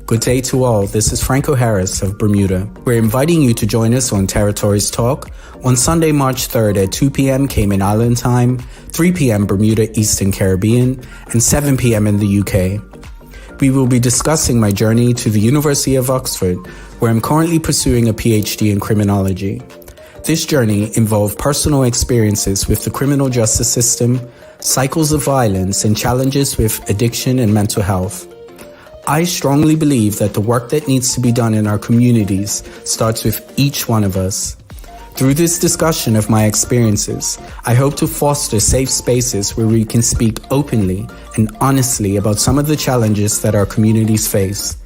Good day to all. This is Frankco Harris of Bermuda. We're inviting you to join us on Territories Talk on Sunday, March 3rd at 2 p.m. Cayman Island time, 3 p.m. Bermuda Eastern Caribbean, and 7 p.m. in the UK. We will be discussing my journey to the University of Oxford, where I'm currently pursuing a Ph.D. in Criminology. This journey involved personal experiences with the criminal justice system, cycles of violence, and challenges with addiction and mental health. I strongly believe that the work that needs to be done in our communities starts with each one of us. Through this discussion of my experiences, I hope to foster safe spaces where we can speak openly and honestly about some of the challenges that our communities face.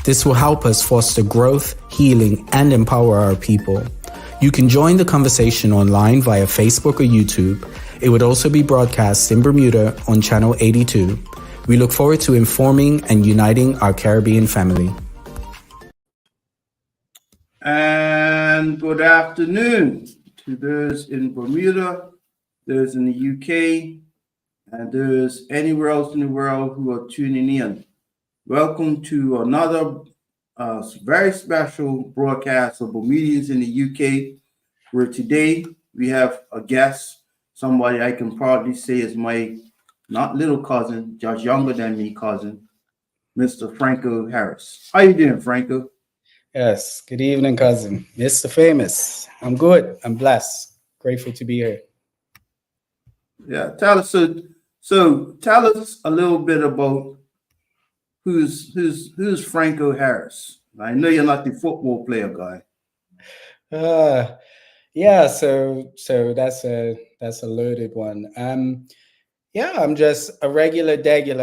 This will help us foster growth, healing, and empower our people. You can join the conversation online via Facebook or YouTube. It would also be broadcast in Bermuda on Channel 82. We look forward to informing and uniting our Caribbean family. And good afternoon to those in Bermuda, those in the UK, and those anywhere else in the world who are tuning in. Welcome to another very special broadcast of Bermudians in the UK, where today we have a guest, somebody I can proudly say is my not little cousin, just younger than me cousin, Mr. Frankco Harris. How you doing, Frankco? Yes, good evening, cousin. Mr. Famous. I'm good. I'm blessed. Grateful to be here. Yeah, tell us so tell us a little bit about who's Frankco Harris. I know you're not the football player guy. Yeah, so that's a loaded one. Yeah, I'm just a regular,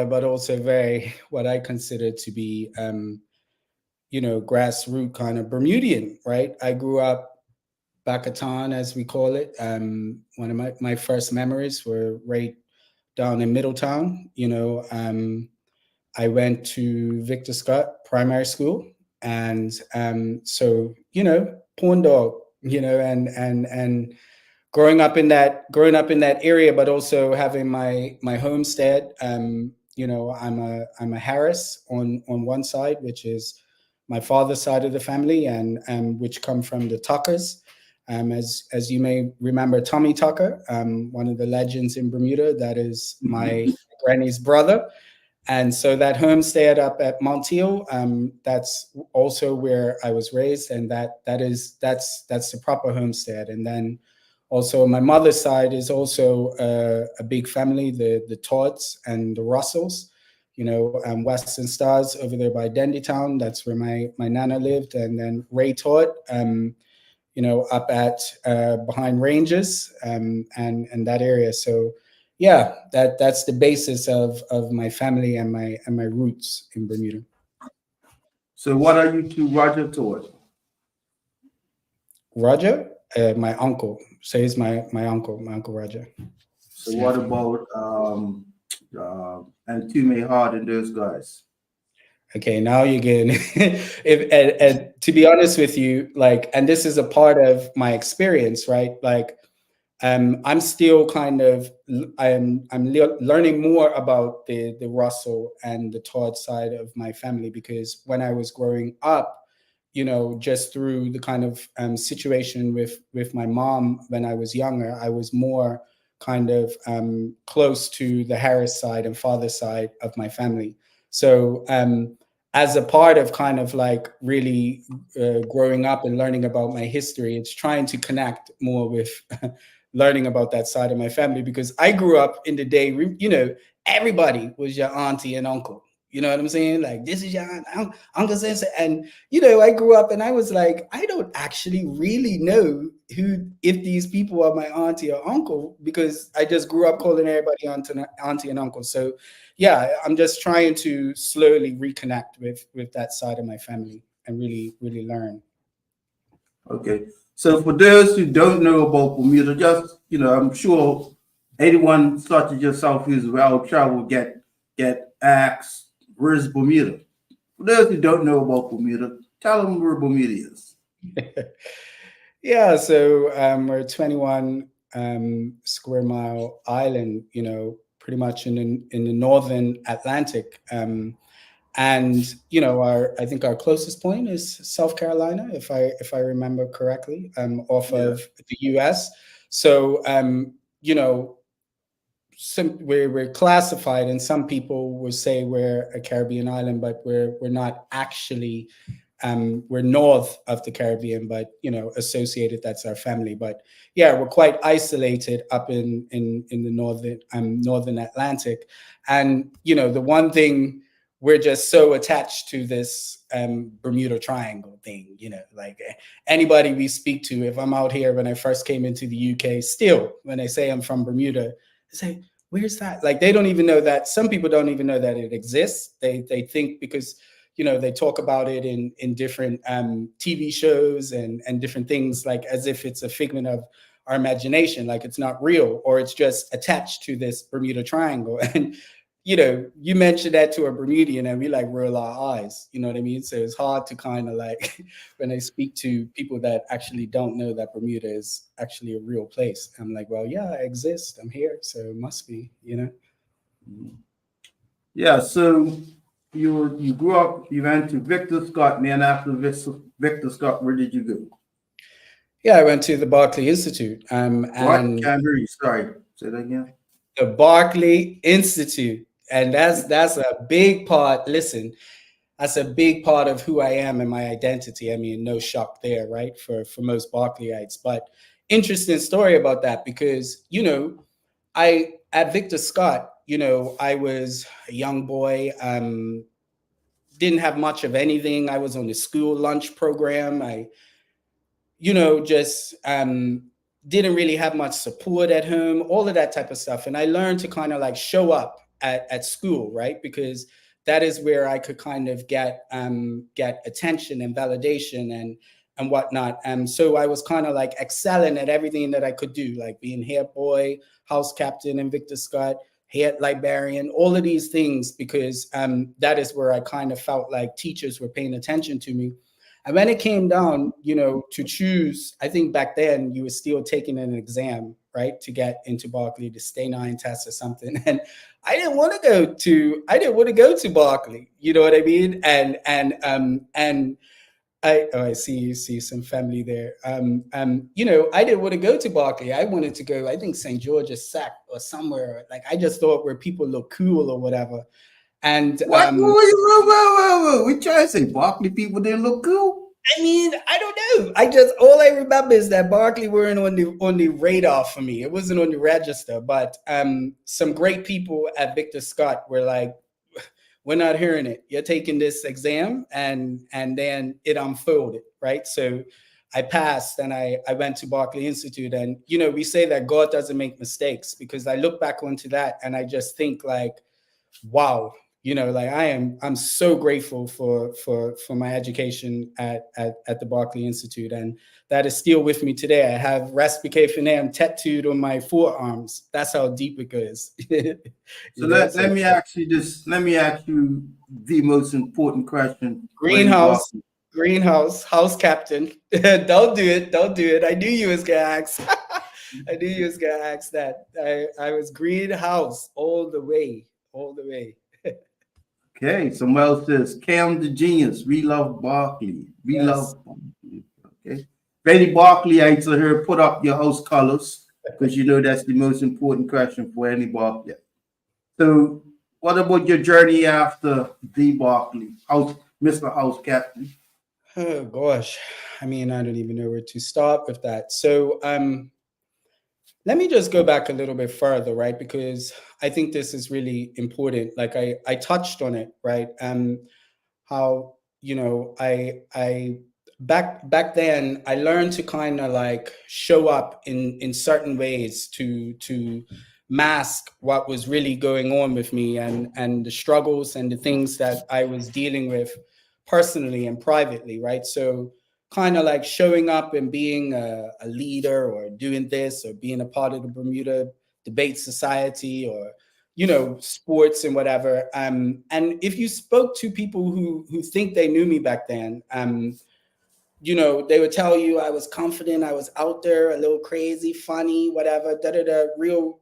but also very what I consider to be, grassroots kind of Bermudian, right? I grew up Bacatan, as we call it. One of my first memories were right down in Middletown. I went to Victor Scott Primary School, and so Pawn Dog, and growing up in that area, but also having my homestead. I'm a Harris on one side, which is my father's side of the family, and which come from the Tuckers. As you may remember, Tommy Tucker, one of the legends in Bermuda, that is my granny's brother. And so that homestead up at Monteil, that's also where I was raised, and that's the proper homestead. And then also, my mother's side is also a big family, the Todds and the Russells, Western Stars over there by Dendytown. That's where my nana lived. And then Ray Todd, up at behind Rangers and that area. So, yeah, that's the basis of my family and my roots in Bermuda. So what are you to Roger Todd? Roger? My uncle. So he's my uncle Roger. So what about and Tume Hard and those guys? Okay, now you're getting and to be honest with you, and this is a part of my experience, right? I'm still kind of I'm learning more about the Russell and the Todd side of my family, because when I was growing up, just through the kind of situation with my mom when I was younger, I was more kind of close to the Harris side and father side of my family. So as a part of kind of really growing up and learning about my history, it's trying to connect more with learning about that side of my family, because I grew up in the day, everybody was your auntie and uncle. You know what I'm saying? This is your Uncle Sensei. And, I grew up and I was like, I don't actually really know if these people are my auntie or uncle, because I just grew up calling everybody auntie and uncle. So, yeah, I'm just trying to slowly reconnect with that side of my family and really, really learn. Okay. So for those who don't know about Bermuda, just, I'm sure anyone such as yourself who's well-traveled get asked, where's Bermuda? For those who don't know about Bermuda, tell them where Bermuda is. Yeah, so we're a 21 square mile island, pretty much in the northern Atlantic. And I think our closest point is South Carolina, if I remember correctly, off Yeah. of the U.S. So we're classified, and some people will say we're a Caribbean island, but we're not actually. We're north of the Caribbean, but associated, that's our family. But yeah, we're quite isolated up in the northern Atlantic, and the one thing, we're just so attached to this Bermuda Triangle thing. Like anybody we speak to, if I'm out here, when I first came into the UK, still when I say I'm from Bermuda, they say, where's that? Like they don't even know that. Some people don't even know that it exists. They think because they talk about it in different TV shows and different things, like as if it's a figment of our imagination, like it's not real, or it's just attached to this Bermuda Triangle. And you mentioned that to a Bermudian, and we like roll our eyes. You know what I mean? So it's hard to kind of like when I speak to people that actually don't know that Bermuda is actually a real place. I'm like, well, yeah, I exist. I'm here, so it must be. Yeah. So you grew up. You went to Victor Scott, and then after Victor Scott, where did you go? Yeah, I went to the Berkeley Institute. What? And Can't hear you. Sorry. Say that again. the Berkeley Institute, and that's a big part. Listen, that's a big part of who I am and my identity. I mean, no shock there, right? For most Berkeleyites. But interesting story about that, because I at Victor Scott, I was a young boy, didn't have much of anything. I was on the school lunch program. I just didn't really have much support at home, all of that type of stuff. And I learned to kind of like show up at school, right? Because that is where I could kind of get attention and validation and whatnot. So I was kind of like excelling at everything that I could do, like being head boy, house captain in Victor Scott, head librarian, all of these things, because that is where I kind of felt like teachers were paying attention to me. And when it came down, to choose, I think back then you were still taking an exam, right, to get into Berkeley, the Stay 9 test or something. And I didn't want to go to Berkeley. You know what I mean? And I see some family there. I didn't want to go to Berkeley. I wanted to go, I think St. George's Sac or somewhere. Like I just thought where people look cool or whatever. And What? Whoa. We trying to say Berkeley people didn't look cool? I mean, I don't know. All I remember is that Berkeley weren't on the radar for me. It wasn't on the register. But some great people at Victor Scott were like, "We're not hearing it. You're taking this exam," and then it unfolded, right? So I passed, and I went to Berkeley Institute, and we say that God doesn't make mistakes, because I look back onto that and I just think like, wow. Like I'm so grateful for my education at the Berkeley Institute, and that is still with me today. I have Respicationem tattooed on my forearms. That's how deep it goes. So let me ask you this. Let me ask you the most important question. Greenhouse, house captain. Don't do it. I knew you was gonna ask. I knew you was gonna ask that. I was greenhouse all the way. Okay, someone else says, Cam the genius. We love Berkeley. We Yes. love Berkeley. Okay. If any Berkeleyites are here, put up your house colors, because that's the most important question for any Berkeley. So, what about your journey after the Berkeley, Mr. House Captain? Oh gosh, I mean, I don't even know where to start with that. So, let me just go back a little bit further, right? Because I think this is really important. Like I touched on it, right? How I back then I learned to kind of like show up in certain ways to mask what was really going on with me, and the struggles and the things that I was dealing with personally and privately, right? So kind of like showing up and being a leader, or doing this, or being a part of the Bermuda Debate Society, or sports and whatever. And if you spoke to people who think they knew me back then, they would tell you I was confident, I was out there, a little crazy, funny, whatever, real,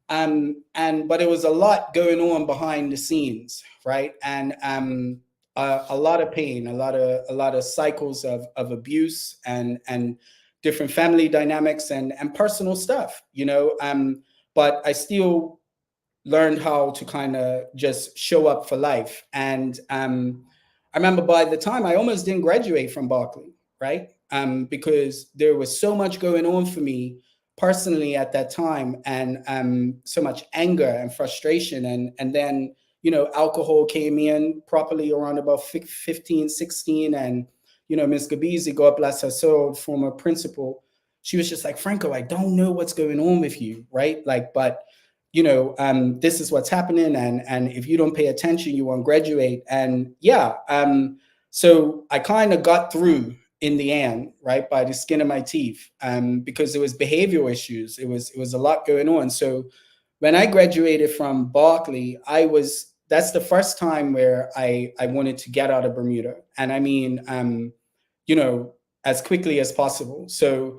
But it was a lot going on behind the scenes, right? And a lot of pain, a lot of cycles of abuse and different family dynamics and personal stuff, you know. But I still learned how to kind of just show up for life. And I remember by the time I almost didn't graduate from Berkeley, right? Because there was so much going on for me personally at that time, and so much anger and frustration. And then, you know, alcohol came in properly around about 15, 16. And, you know, Ms. Gabizi, God bless her soul, former principal, she was just like, Frankco, I don't know what's going on with you, right? Like, but you know, this is what's happening, and if you don't pay attention, you won't graduate. And yeah, so I kind of got through in the end, right, by the skin of my teeth, because there was behavioral issues. It was a lot going on. So when I graduated from Berkeley, that's the first time where I wanted to get out of Bermuda, and I mean, you know, as quickly as possible. So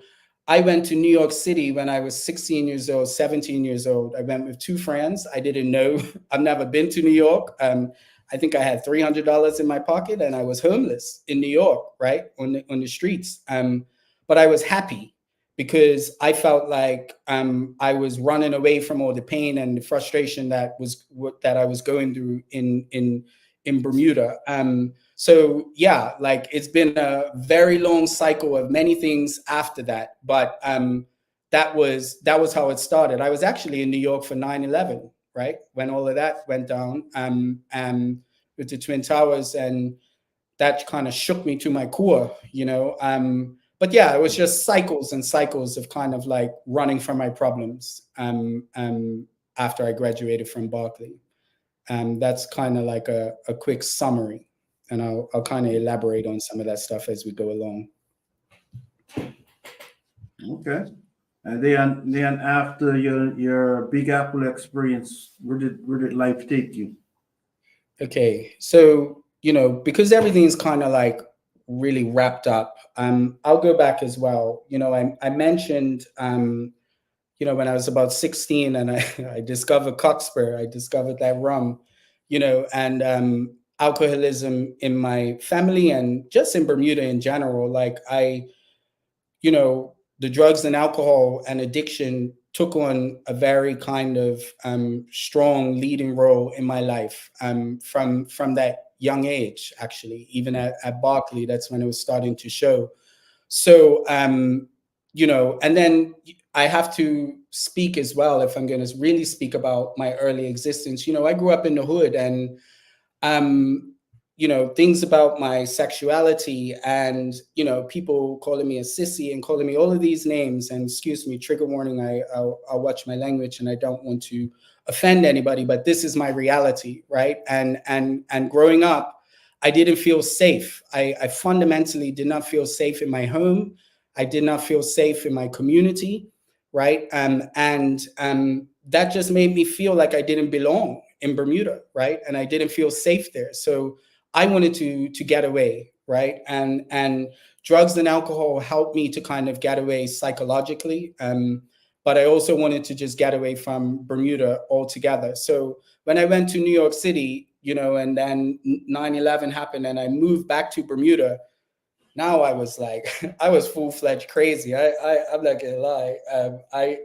I went to New York City when I was 16 years old, 17 years old. I went with two friends. I didn't know, I've never been to New York. I think I had $300 in my pocket, and I was homeless in New York, right, on the streets. But I was happy because I felt like I was running away from all the pain and the frustration that I was going through in Bermuda. So yeah, like it's been a very long cycle of many things after that, but that was how it started. I was actually in New York for 9/11, right, when all of that went down, with the Twin Towers, and that kind of shook me to my core, you know. But yeah, it was just cycles and cycles of kind of like running from my problems after I graduated from Berkeley. That's kind of like a quick summary, and I'll kind of elaborate on some of that stuff as we go along. Okay. And then after your Big Apple experience, where did life take you? Okay, so you know, because everything's kind of like really wrapped up, I'll go back as well. You know, I mentioned you know, when I was about 16 and I discovered Cockspur, I discovered that rum, you know, and alcoholism in my family and just in Bermuda in general. Like you know, the drugs and alcohol and addiction took on a very kind of strong leading role in my life from that young age, actually. Even at Berkeley, that's when it was starting to show. So, you know, and then I have to speak as well, if I'm going to really speak about my early existence. You know, I grew up in the hood, and you know, things about my sexuality and, you know, people calling me a sissy and calling me all of these names. And excuse me, trigger warning, I'll watch my language, and I don't want to offend anybody, but this is my reality, right? And growing up, I didn't feel safe. I fundamentally did not feel safe in my home. I did not feel safe in my community, right? And that just made me feel like I didn't belong in Bermuda, right? And I didn't feel safe there. So I wanted to get away, right? And drugs and alcohol helped me to kind of get away psychologically. But I also wanted to just get away from Bermuda altogether. So when I went to New York City, you know, and then 9/11 happened and I moved back to Bermuda, now I was like, I was full-fledged crazy. I'm not gonna lie.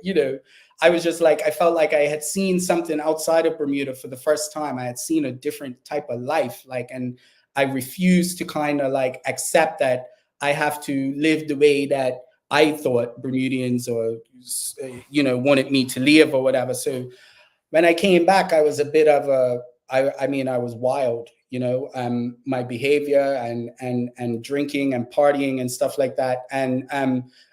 You know, I was just like, I felt like I had seen something outside of Bermuda for the first time. I had seen a different type of life, like, and I refused to kind of like accept that I have to live the way that I thought Bermudians or, you know, wanted me to live or whatever. So when I came back, I was a bit of I mean, I was wild, you know, my behavior and drinking and partying and stuff like that. And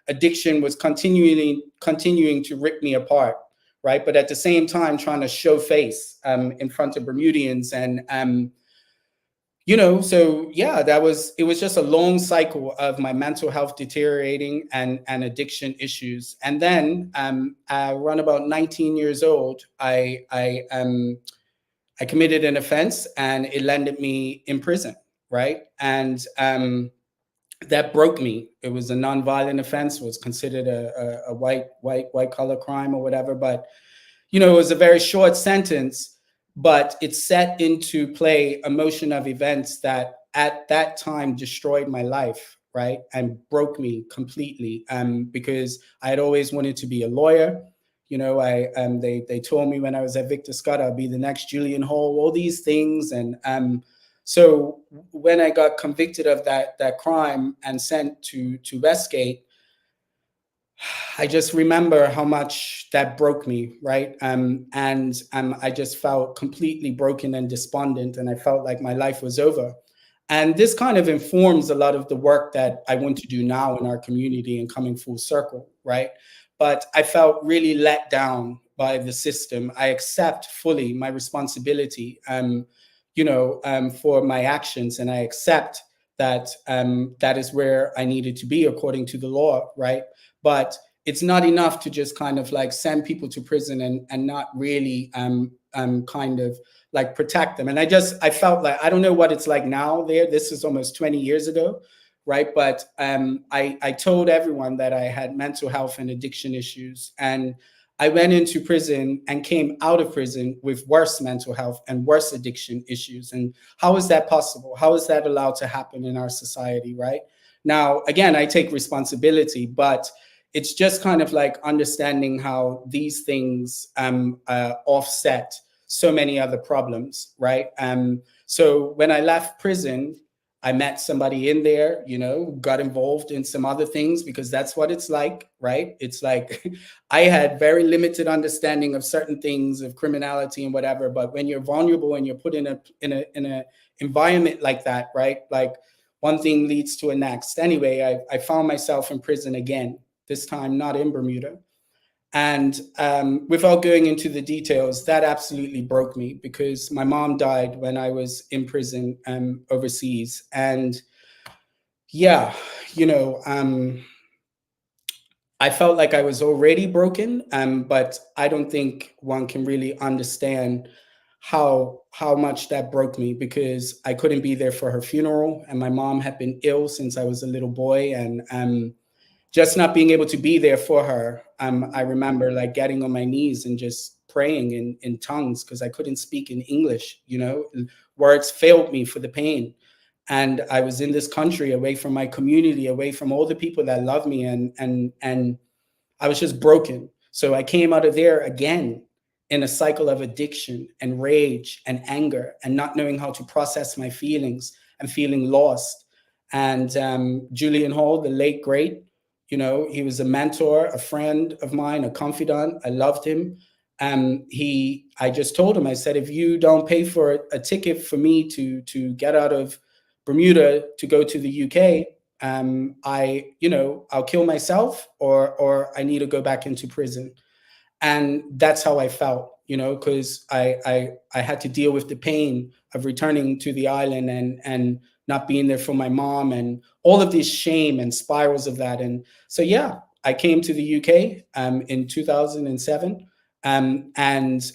addiction was continuing to rip me apart, right? But at the same time, trying to show face in front of Bermudians. And you know, so yeah, it was just a long cycle of my mental health deteriorating and addiction issues. And then around about 19 years old, I committed an offense, and it landed me in prison, right? And that broke me. It was a nonviolent offense, was considered a white collar crime or whatever. But it was a very short sentence, but it set into play a motion of events that at that time destroyed my life, right? And broke me completely. Because I had always wanted to be a lawyer. They told me when I was at Victor Scott, I'll be the next Julian Hall, all these things. And so when I got convicted of that crime and sent to Westgate, I just remember how much that broke me, right? And I just felt completely broken and despondent, and I felt like my life was over. And this kind of informs a lot of the work that I want to do now in our community and coming full circle, right? But I felt really let down by the system. I accept fully my responsibility, for my actions, and I accept that that is where I needed to be according to the law, right? But it's not enough to just kind of like send people to prison and not really kind of like protect them. And I felt like, I don't know what it's like now there. This is almost 20 years ago, right? But I told everyone that I had mental health and addiction issues. And I went into prison and came out of prison with worse mental health and worse addiction issues. And how is that possible? How is that allowed to happen in our society, right? Now, again, I take responsibility, but it's just kind of like understanding how these things offset so many other problems, right? So when I left prison, I met somebody in there, got involved in some other things because that's what it's like, right? It's like I had very limited understanding of certain things of criminality and whatever, but when you're vulnerable and you're put in a environment like that, right? Like one thing leads to a next. Anyway, I found myself in prison again, this time not in Bermuda. And without going into the details, that absolutely broke me because my mom died when I was in prison overseas. And yeah, I felt like I was already broken, but I don't think one can really understand how much that broke me because I couldn't be there for her funeral, and my mom had been ill since I was a little boy, and just not being able to be there for her. I remember like getting on my knees and just praying in tongues because I couldn't speak in English, words failed me for the pain. And I was in this country away from my community, away from all the people that love me. And I was just broken. So I came out of there again in a cycle of addiction and rage and anger and not knowing how to process my feelings and feeling lost. And Julian Hall, the late great, he was a mentor, a friend of mine, a confidant. I loved him. I just told him, I said, if you don't pay for a ticket for me to get out of Bermuda to go to the UK, I'll kill myself or I need to go back into prison. And that's how I felt, because I had to deal with the pain of returning to the island and not being there for my mom and all of this shame and spirals of that. And so, yeah, I came to the UK in 2007. And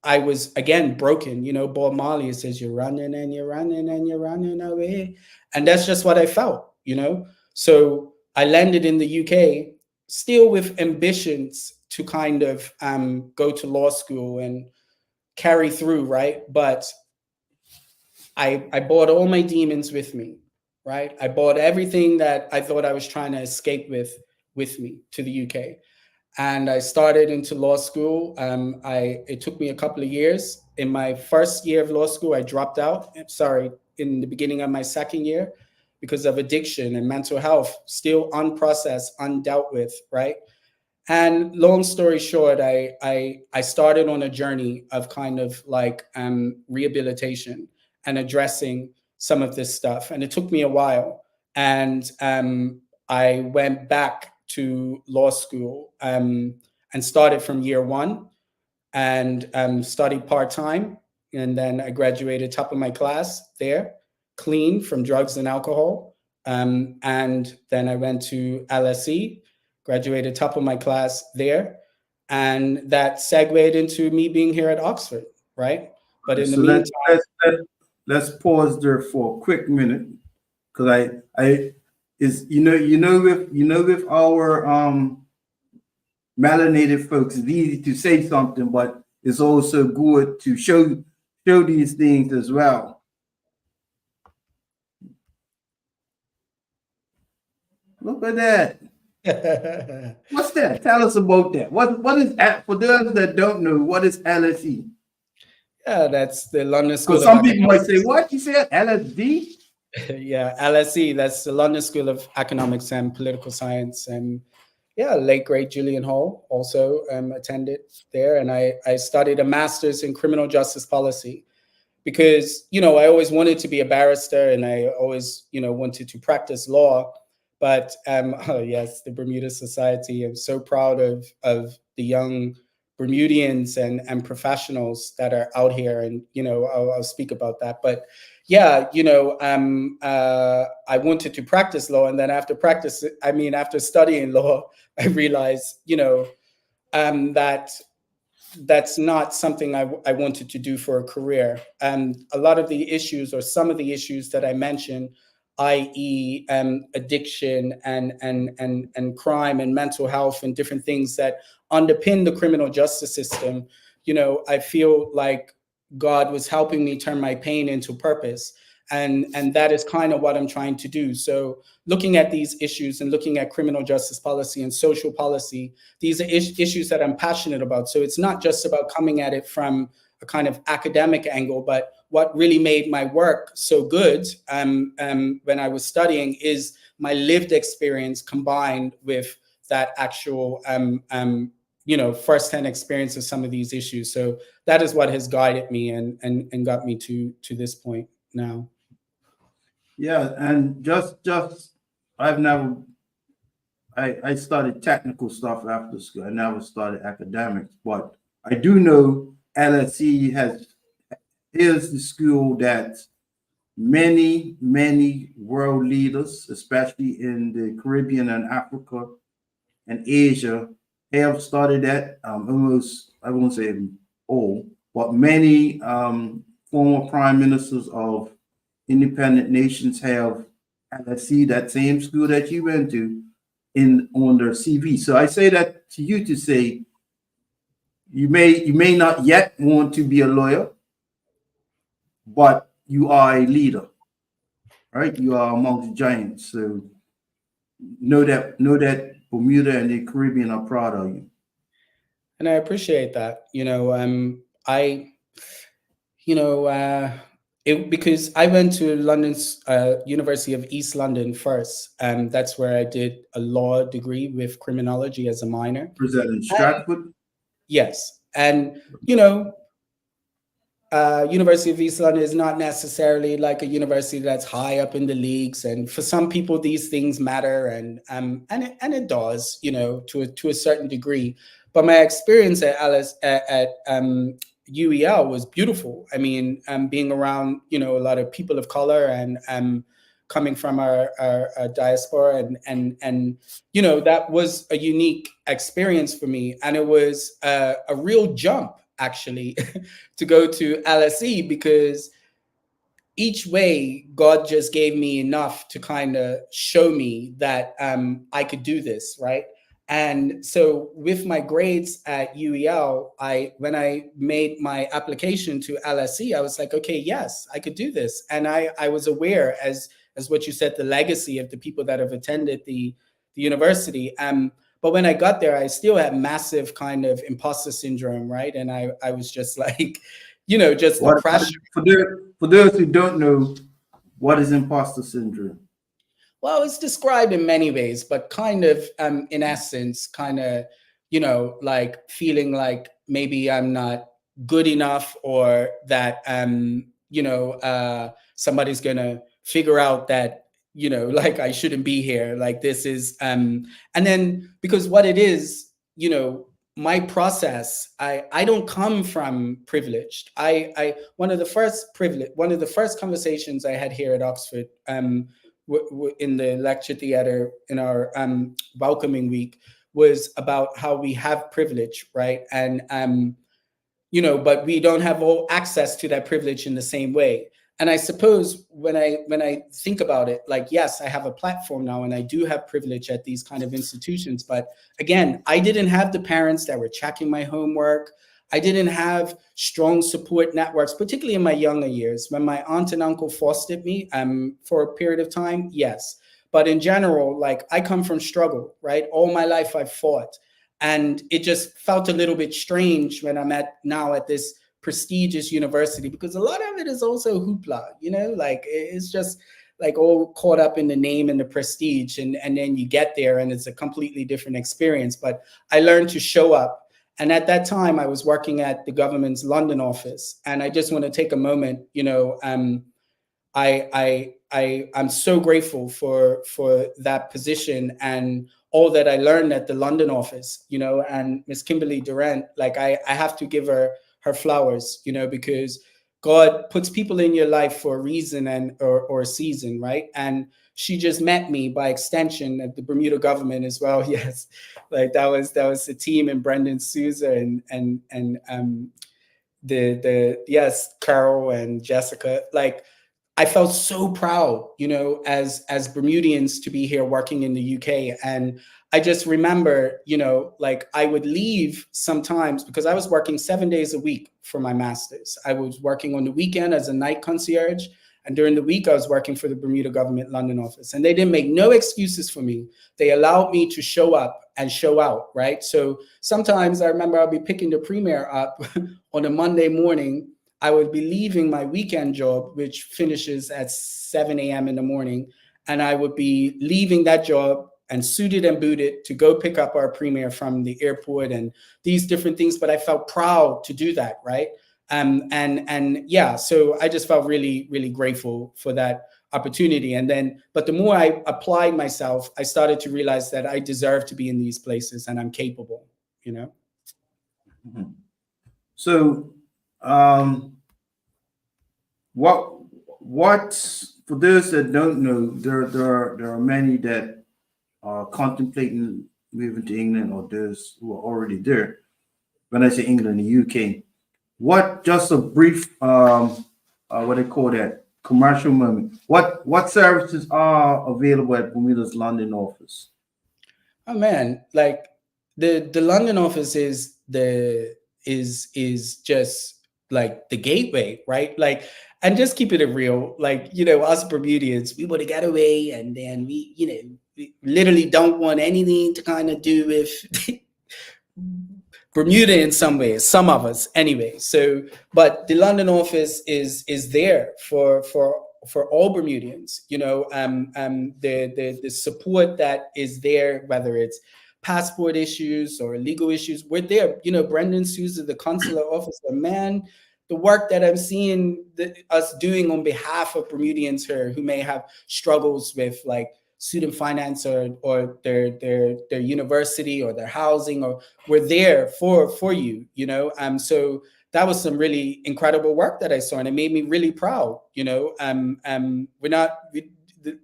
I was, again, broken. Bob Marley says, you're running and you're running and you're running away. And that's just what I felt, So I landed in the UK still with ambitions to kind of go to law school and carry through, right? But I brought all my demons with me, right? I brought everything that I thought I was trying to escape with me to the UK. And I started into law school. It took me a couple of years. In my first year of law school, I dropped out. In the beginning of my second year because of addiction and mental health, still unprocessed, undealt with, right? And long story short, I started on a journey of kind of like rehabilitation and addressing some of this stuff. And it took me a while. And I went back to law school and started from year one and studied part-time. And then I graduated top of my class there, clean from drugs and alcohol. And then I went to LSE, graduated top of my class there. And that segued into me being here at Oxford, right? But in the meantime, let's pause there for a quick minute because with our melanated folks, it's easy to say something, but it's also good to show these things as well. Look at that. What's that? Tell us about that. What is, for those that don't know, what is LSE? Yeah, that's the London School of Because some people might Economics. say, what you said, LSD? Yeah, LSE, that's the London School of Economics and Political Science. And yeah, late great Julian Hall also attended there. And I studied a master's in criminal justice policy because, you know, I always wanted to be a barrister and I always, you know, wanted to practice law. But oh yes, the Bermuda Society, I'm so proud of the young Bermudians and professionals that are out here. And, you know, I'll speak about that. But yeah, you know, I wanted to practice law. And then after studying law, I realized, you know, that that's not something I wanted to do for a career. And a lot of the issues, or some of the issues that I mentioned, i.e., addiction and crime and mental health and different things that underpin the criminal justice system, you know, I feel like God was helping me turn my pain into purpose. And that is kind of what I'm trying to do. So looking at these issues and looking at criminal justice policy and social policy, these are issues that I'm passionate about. So it's not just about coming at it from a kind of academic angle, but what really made my work so good when I was studying is my lived experience combined with that actual you know, firsthand experience of some of these issues. So that is what has guided me and got me to this point now. Yeah, and just I studied technical stuff after school. I never started academics, but I do know LSE is the school that many world leaders, especially in the Caribbean and Africa and Asia, have studied at. Almost, I won't say all, but many former prime ministers of independent nations have LSE, that same school that you went to, on their CV. So I say that to you to say you may not yet want to be a lawyer, but you are a leader, right? You are amongst giants. So know that Bermuda and the Caribbean are proud of you. And I appreciate that. You know, because I went to London's University of East London first, and that's where I did a law degree with criminology as a minor. Was that in Stratford? Yes, and you know, University of East London is not necessarily like a university that's high up in the leagues, and for some people these things matter, and it does, you know, to a certain degree. But my experience at UEL was beautiful. I mean, being around, you know, a lot of people of color and coming from our diaspora, and you know, that was a unique experience for me, and it was a real jump actually to go to LSE, because each way God just gave me enough to kind of show me that I could do this, right? And so with my grades at UEL, when I made my application to LSE, I was like, okay, yes, I could do this. And I was aware, as what you said, the legacy of the people that have attended the university. But when I got there, I still had massive kind of imposter syndrome, right? And I was just like, you know, just the pressure. For those who don't know, what is imposter syndrome? Well, it's described in many ways, but kind of, in essence, kind of, you know, like feeling like maybe I'm not good enough, or that, you know, somebody's gonna figure out that, you know, like I shouldn't be here. Like this is, and then because what it is, you know, my process, I don't come from privileged. One of the first conversations I had here at Oxford, in the lecture theater in our welcoming week, was about how we have privilege, right? And you know, but we don't have all access to that privilege in the same way. And I suppose when I think about it, like, yes, I have a platform now and I do have privilege at these kind of institutions. But again, I didn't have the parents that were checking my homework. I didn't have strong support networks, particularly in my younger years. When my aunt and uncle fostered me for a period of time, yes. But in general, like, I come from struggle, right? All my life I've fought. And it just felt a little bit strange when I'm now at this prestigious university, because a lot of it is also hoopla, like, it's just like all caught up in the name and the prestige, and then you get there and it's a completely different experience. But I learned to show up. And at that time I was working at the government's London office, and I just want to take a moment, I'm so grateful for that position and all that I learned at the London office, and Miss Kimberly Durant, like, I have to give her flowers, because God puts people in your life for a reason or a season, right? And she just met me by extension at the Bermuda government as well. Yes, like that was the team, and Brendan Souza and yes, Carol and Jessica. Like, I felt so proud, as Bermudians, to be here working in the UK. And I just remember, like, I would leave sometimes because I was working 7 days a week for my master's. I was working on the weekend as a night concierge. And during the week, I was working for the Bermuda government London office. And they didn't make no excuses for me. They allowed me to show up and show out, right? So sometimes I remember I'll be picking the premier up on a Monday morning. I would be leaving my weekend job, which finishes at 7 a.m. in the morning. And I would be leaving that job and suited and booted to go pick up our premier from the airport and these different things. But I felt proud to do that, right? And yeah, so I just felt really, really grateful for that opportunity. And then, but the more I applied myself, I started to realize that I deserve to be in these places and I'm capable, Mm-hmm. So, what for those that don't know, there are many that are contemplating moving to England, or those who are already there. When I say England, the UK, just a brief what they call that, commercial moment. What services are available at Bermuda's London office? Oh man, like the London office is just like the gateway, right? Like, and just keep it real, like, us Bermudians, we want to get away, and then we literally don't want anything to kind of do with Bermuda in some ways, some of us anyway. So, but the London office is there for all Bermudians. The support that is there, whether it's passport issues or legal issues, we're there. Brendan Souza, the consular officer, man, the work that I'm seeing us doing on behalf of Bermudians here who may have struggles with, like, student finance or their university or their housing, or we're there for you, so that was some really incredible work that I saw, and it made me really proud. We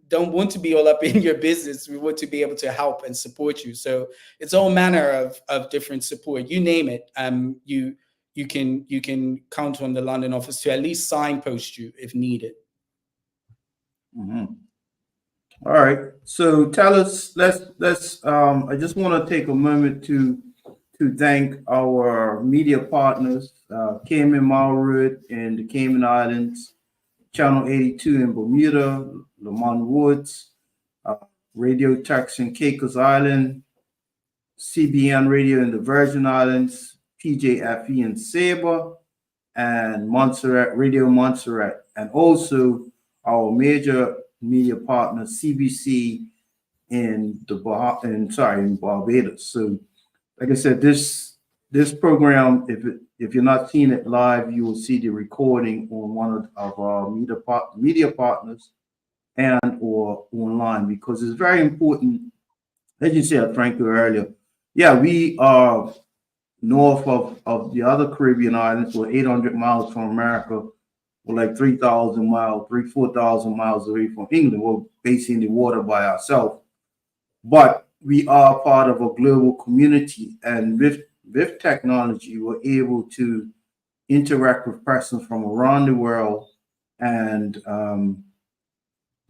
don't want to be all up in your business. We want to be able to help and support you. So it's all manner of different support, you name it. You can count on the London office to at least signpost you if needed. Mm-hmm. All right. So tell us, let's I just want to take a moment to thank our media partners, Cayman Marwood in the Cayman Islands, Channel 82 in Bermuda, Lamont Woods, Radio Tex in Caicos Island, CBN Radio in the Virgin Islands, PJFE in Saba, and Montserrat Radio Montserrat, and also our major media partner CBC in Barbados. So, like I said, this program, if you're not seeing it live, you will see the recording on one of our media partners and or online, because it's very important. As you said, Frankco, earlier, yeah, we are north of the other Caribbean islands. We're 800 miles from America. We're like 3,000 miles, 4,000 miles away from England. We're basically in the water by ourselves. But we are part of a global community. And with technology, we're able to interact with persons from around the world and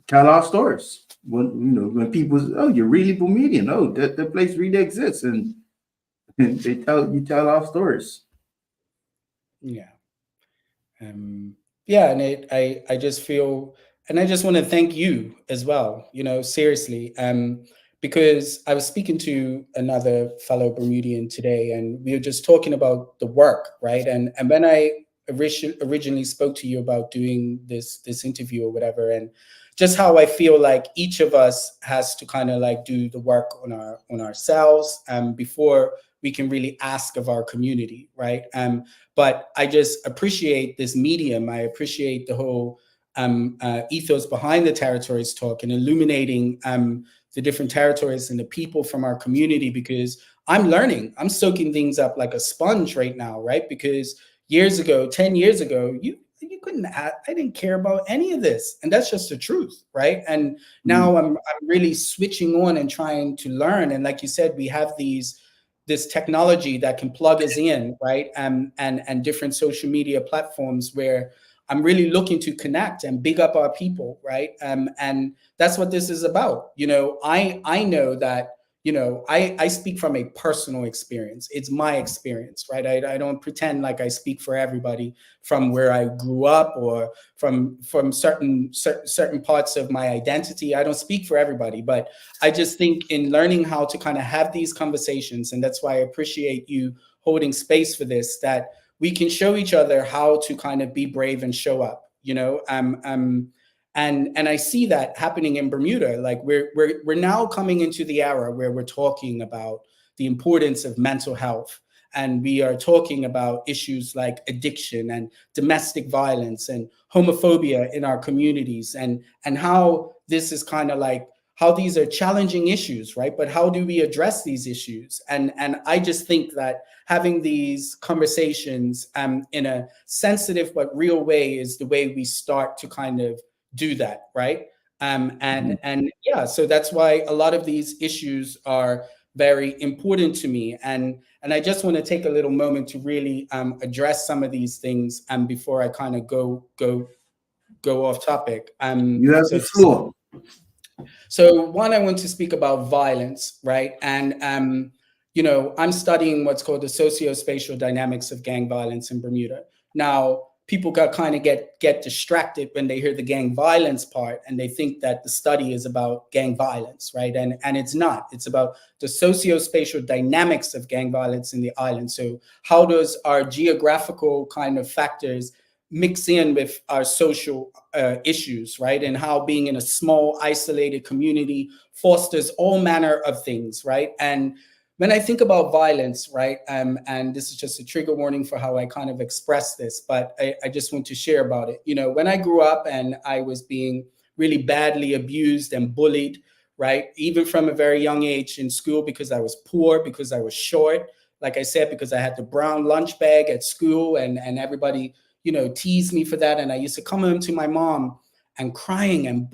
tell our stories. When people say, "Oh, you're really Bermudian. Oh, that place really exists," and you tell our stories. Yeah. Yeah, and I just feel, and I just want to thank you as well, seriously, because I was speaking to another fellow Bermudian today, and we were just talking about the work, right? And when I originally spoke to you about doing this interview or whatever, and just how I feel like each of us has to kind of like do the work on ourselves before we can really ask of our community, right? But I just appreciate this medium. I appreciate the whole ethos behind the Territories Talk and illuminating the different territories and the people from our community, because I'm learning. I'm soaking things up like a sponge right now, right? Because 10 years ago, you couldn't, I didn't care about any of this. And that's just the truth, right? And now I'm really switching on and trying to learn. And like you said, we have this technology that can plug us in, right? And different social media platforms where I'm really looking to connect and big up our people, right? And that's what this is about. I know that, I speak from a personal experience. It's my experience, right? I don't pretend like I speak for everybody from where I grew up or from certain parts of my identity. I don't speak for everybody, but I just think in learning how to kind of have these conversations, and that's why I appreciate you holding space for this, that we can show each other how to kind of be brave and show up, and I see that happening in Bermuda. Like we're now coming into the era where we're talking about the importance of mental health, and we are talking about issues like addiction and domestic violence and homophobia in our communities, and how this is kind of like how these are challenging issues, right? But how do we address these issues? And I just think that having these conversations in a sensitive but real way is the way we start to kind of do that, right? And yeah, so that's why a lot of these issues are very important to me. And I just want to take a little moment to really address some of these things before I kind of go off topic. You have the floor. So one, I want to speak about violence, right? And I'm studying what's called the socio-spatial dynamics of gang violence in Bermuda. Now, people get distracted when they hear the gang violence part, and they think that the study is about gang violence, right? And it's not. It's about the socio-spatial dynamics of gang violence in the island. So how does our geographical kind of factors mix in with our social issues, right? And how being in a small, isolated community fosters all manner of things, right? And when I think about violence, right, and this is just a trigger warning for how I kind of express this, but I just want to share about it. When I grew up and I was being really badly abused and bullied, right, even from a very young age in school, because I was poor, because I was short, like I said, because I had the brown lunch bag at school, and everybody, teased me for that. And I used to come home to my mom and crying and,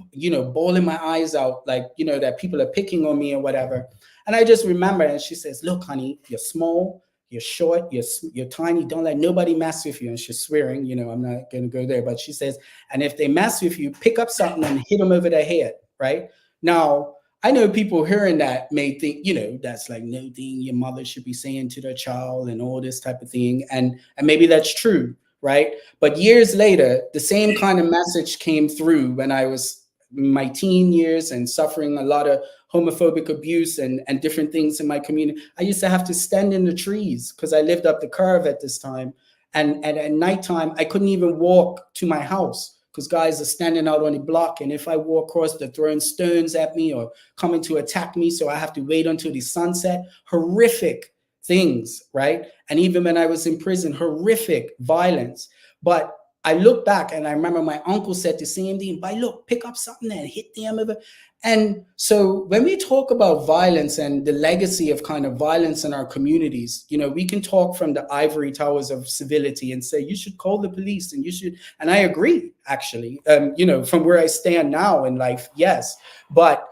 bawling my eyes out, like, that people are picking on me or whatever. And I just remember, and she says, "Look, honey, you're small, you're short, you're tiny. Don't let nobody mess with you." And she's swearing, I'm not going to go there. But she says, "And if they mess with you, pick up something and hit them over the head," right? Now, I know people hearing that may think, that's like no thing your mother should be saying to their child and all this type of thing. And maybe that's true, right? But years later, the same kind of message came through when I was in my teen years and suffering a lot of homophobic abuse and different things in my community. I used to have to stand in the trees because I lived up the curve at this time. And at nighttime, I couldn't even walk to my house because guys are standing out on the block. And if I walk across, they're throwing stones at me or coming to attack me. So I have to wait until the sunset. Horrific things, right? And even when I was in prison, horrific violence. But I look back and I remember my uncle said to CMD, "But look, pick up something and hit them over." And so when we talk about violence and the legacy of kind of violence in our communities, we can talk from the ivory towers of civility and say, you should call the police and you should, and I agree, actually, from where I stand now in life, yes. But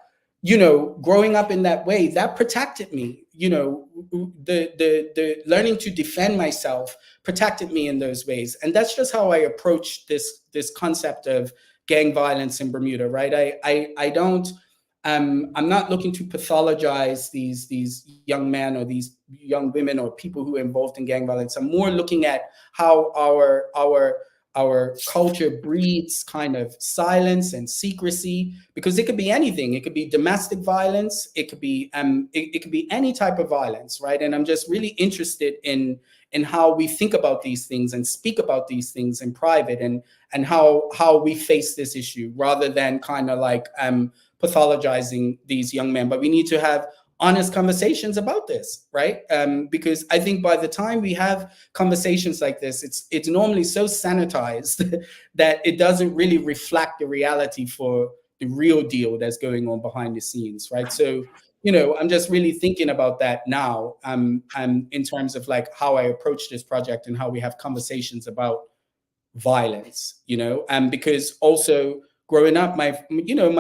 you know, growing up in that way, that protected me. You know, the learning to defend myself protected me in those ways. And that's just how I approach this concept of gang violence in Bermuda, right? I don't, I'm not looking to pathologize these young men or these young women or people who are involved in gang violence. I'm more looking at how our culture breeds kind of silence and secrecy, because it could be anything. It could be domestic violence. It could be it could be any type of violence, right? And I'm just really interested in how we think about these things and speak about these things in private, and how we face this issue, rather than kind of like pathologizing these young men. But we need to have honest conversations about this, right? Because I think by the time we have conversations like this, it's normally so sanitized that it doesn't really reflect the reality for the real deal that's going on behind the scenes, right? So, you know, I'm just really thinking about that now, in terms of like how I approach this project and how we have conversations about violence, you know. And because also growing up, my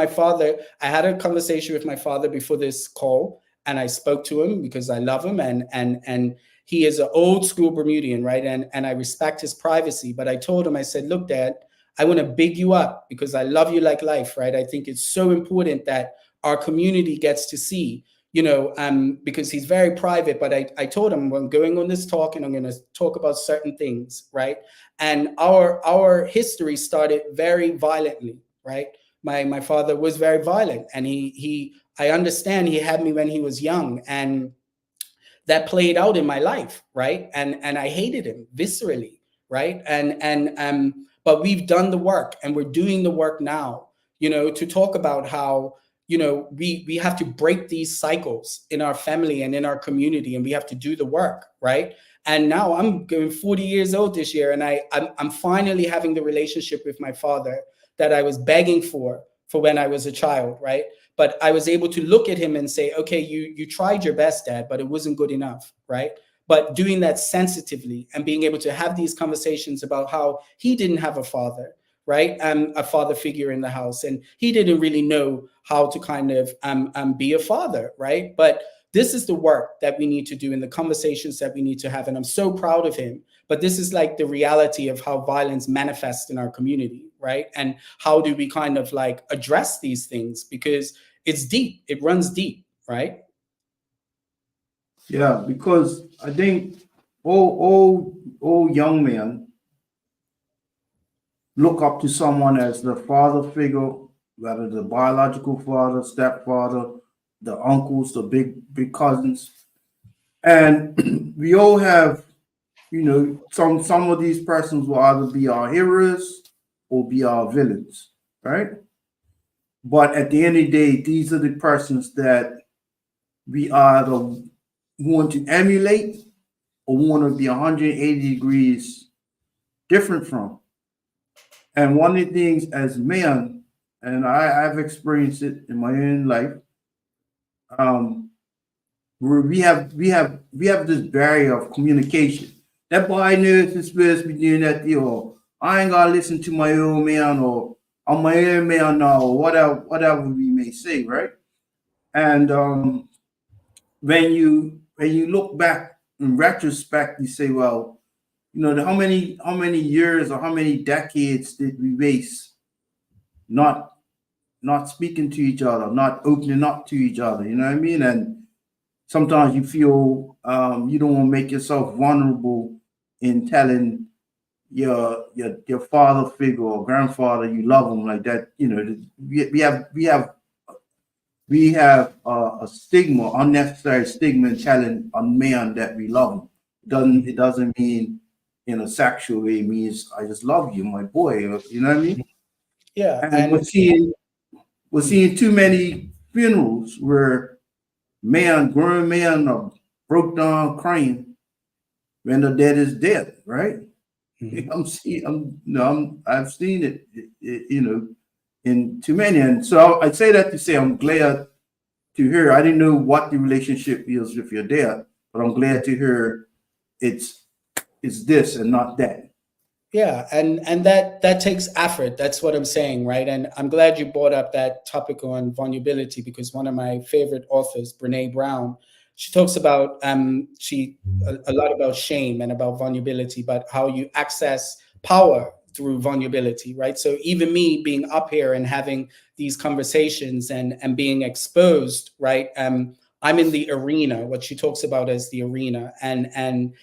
father, I had a conversation with my father before this call, and I spoke to him because I love him, and he is an old school Bermudian, right? And I respect his privacy. But I told him, I said, look, Dad, I want to big you up because I love you like life, right? I think it's so important that our community gets to see, you know, because he's very private. But I told him, I'm going on this talk and I'm going to talk about certain things, right? And our history started very violently, right? My father was very violent, and I understand he had me when he was young, and that played out in my life, right? And I hated him viscerally, right? But we've done the work, and we're doing the work now, you know, to talk about how, you know, we have to break these cycles in our family and in our community, and we have to do the work, right? And now I'm going 40 years old this year, and I'm finally having the relationship with my father that I was begging for when I was a child, right? But I was able to look at him and say, okay, you tried your best, Dad, but it wasn't good enough, right? But doing that sensitively and being able to have these conversations about how he didn't have a father, right? A father figure in the house, and he didn't really know how to kind of be a father, right? But this is the work that we need to do, in the conversations that we need to have. And I'm so proud of him. But this is like the reality of how violence manifests in our community, right? And how do we kind of like address these things? Because it's deep, it runs deep, right? Yeah, because I think all young men look up to someone as the father figure, whether the biological father, stepfather, the uncles, the big cousins. And we all have, you know, some of these persons will either be our heroes or be our villains, right? But at the end of the day, these are the persons that we either want to emulate or want to be 180 degrees different from. And one of the things as men, and I've experienced it in my own life, where we have this barrier of communication. That boy knows he's supposed to be doing that deal, or I ain't gotta listen to my old man, or I'm my own man now, or whatever we may say, right? And when you look back in retrospect, you say, well, you know, how many years or how many decades did we waste not speaking to each other, not opening up to each other, you know what I mean? And sometimes you feel you don't want to make yourself vulnerable in telling your father figure or grandfather you love them like that. You know, we have a stigma, unnecessary stigma in telling a man that we love him. It doesn't mean in a sexual way. It means I just love you, my boy. You know what I mean? Yeah. And we're seeing too many funerals where grown men are broke down crying when the dead is dead, right? Mm-hmm. I've seen it, you know, in too many. And so I say that to say I'm glad to hear. I didn't know what the relationship is with your dad, but I'm glad to hear it's this and not that. Yeah, and that takes effort. That's what I'm saying, right? And I'm glad you brought up that topic on vulnerability, because one of my favorite authors, Brene Brown, she talks about a lot about shame and about vulnerability, but how you access power through vulnerability, right? So even me being up here and having these conversations and being exposed, right? I'm in the arena, what she talks about as the arena, and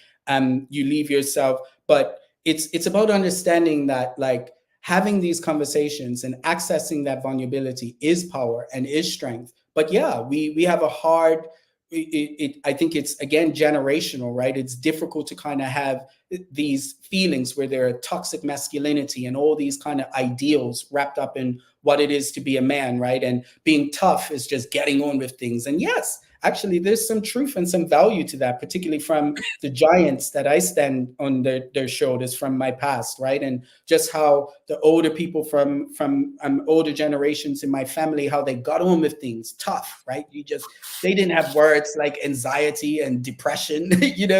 you leave yourself, but it's about understanding that, like, having these conversations and accessing that vulnerability is power and is strength. But yeah, we have a hard, I think it's, again, generational, right? It's difficult to kind of have these feelings where there are toxic masculinity and all these kind of ideals wrapped up in what it is to be a man, right? And being tough is just getting on with things. And yes, actually, there's some truth and some value to that, particularly from the giants that I stand on their shoulders from my past, right? And just how the older people from older generations in my family, how they got on with things, tough, right? They didn't have words like anxiety and depression,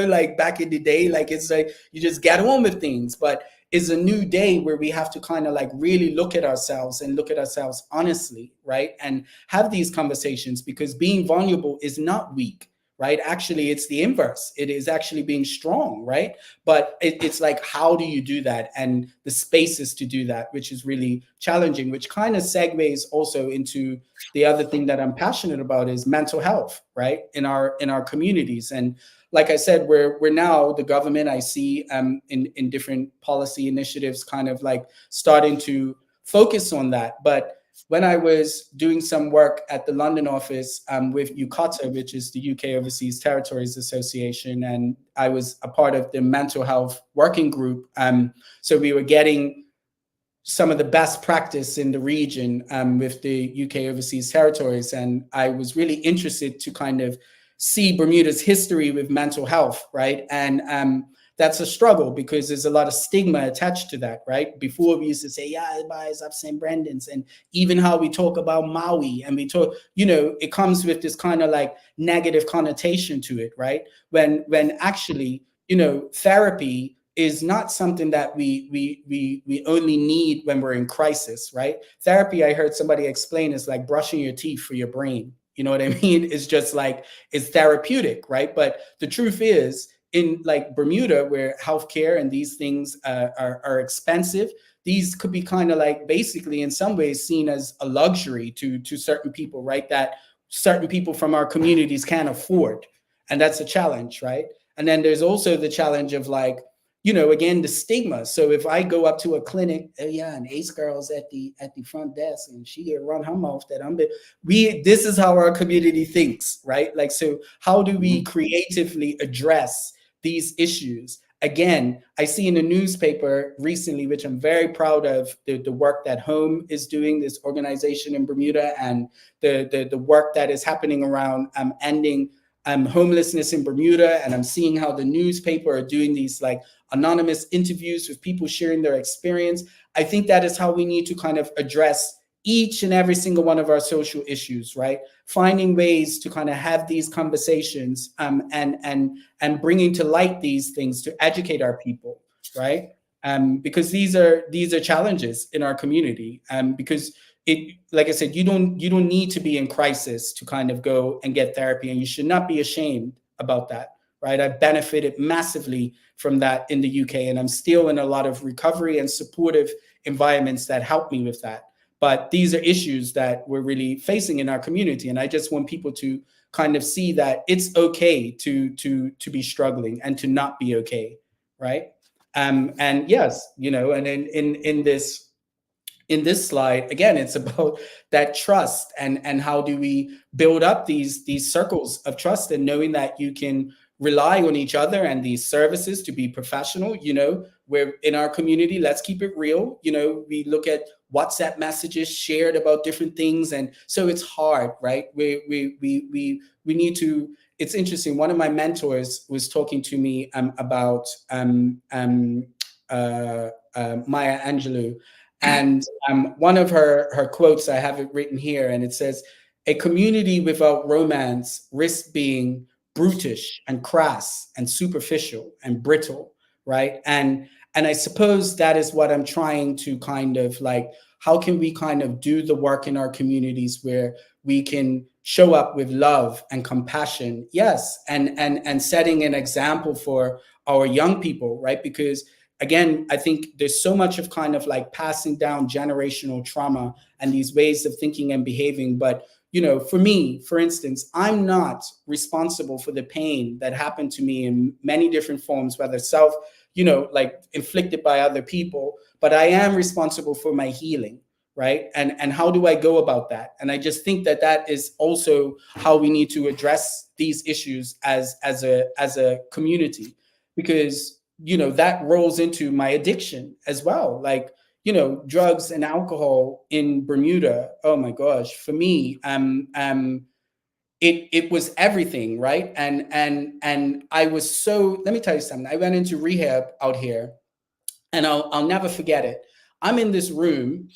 like back in the day. Like, it's like you just get on with things. But it's a new day where we have to kind of like really look at ourselves and look at ourselves honestly, right? And have these conversations, because being vulnerable is not weak, right? Actually, it's the inverse. It is actually being strong, right? But it's like, how do you do that? And the spaces to do that, which is really challenging, which kind of segues also into the other thing that I'm passionate about, is mental health, right? In our communities. And like I said, we're now, the government, I see in different policy initiatives kind of like starting to focus on that. But when I was doing some work at the London office with UKATA, which is the UK Overseas Territories Association, and I was a part of the mental health working group. So we were getting some of the best practice in the region with the UK Overseas Territories. And I was really interested to kind of see Bermuda's history with mental health, right? And that's a struggle, because there's a lot of stigma attached to that, right? Before, we used to say, yeah, everybody's up St. Brendan's. And even how we talk about Maui, and we talk, it comes with this kind of like negative connotation to it, right? When actually, therapy is not something that we only need when we're in crisis, right? Therapy, I heard somebody explain, is like brushing your teeth for your brain. You know what I mean? It's just like, it's therapeutic, right? But the truth is, in like Bermuda, where healthcare and these things are expensive, these could be kind of like basically in some ways seen as a luxury to certain people, right? That certain people from our communities can't afford. And that's a challenge, right? And then there's also the challenge of like, again, the stigma. So if I go up to a clinic, oh yeah, and Ace girl's at the front desk, and she get run her mouth that this is how our community thinks, right? Like, so how do we creatively address these issues? Again, I see in the newspaper recently, which I'm very proud of, the work that Home is doing, this organization in Bermuda, and the work that is happening around ending homelessness in Bermuda. And I'm seeing how the newspaper are doing these like anonymous interviews with people sharing their experience. I think that is how we need to kind of address each and every single one of our social issues, right? Finding ways to kind of have these conversations and bringing to light these things to educate our people, right? Because these are challenges in our community. Because it, like I said, you don't need to be in crisis to kind of go and get therapy, and you should not be ashamed about that, right? I've benefited massively from that in the UK, and I'm still in a lot of recovery and supportive environments that help me with that. But these are issues that we're really facing in our community, and I just want people to kind of see that it's okay to be struggling and to not be okay, right? And yes, and in this slide, again, it's about that trust and how do we build up these circles of trust, and knowing that you can rely on each other and these services to be professional. We're in our community, let's keep it real. We look at WhatsApp messages shared about different things, and so it's hard, right? We need to. It's interesting. One of my mentors was talking to me about Maya Angelou. And one of her quotes, I have it written here, and it says, "A community without romance risks being brutish and crass and superficial and brittle," right? And And I suppose that is what I'm trying to kind of like, how can we kind of do the work in our communities where we can show up with love and compassion, yes, and setting an example for our young people, right? Because again, I think there's so much of kind of like passing down generational trauma and these ways of thinking and behaving. But for me, for instance, I'm not responsible for the pain that happened to me in many different forms, whether self, like inflicted by other people, but I am responsible for my healing, right? And how do I go about that? And I just think that that is also how we need to address these issues as a community, because that rolls into my addiction as well. Like, drugs and alcohol in Bermuda, oh my gosh, for me, it was everything, right? And I was so, let me tell you something. I went into rehab out here, and I'll never forget it. I'm in this room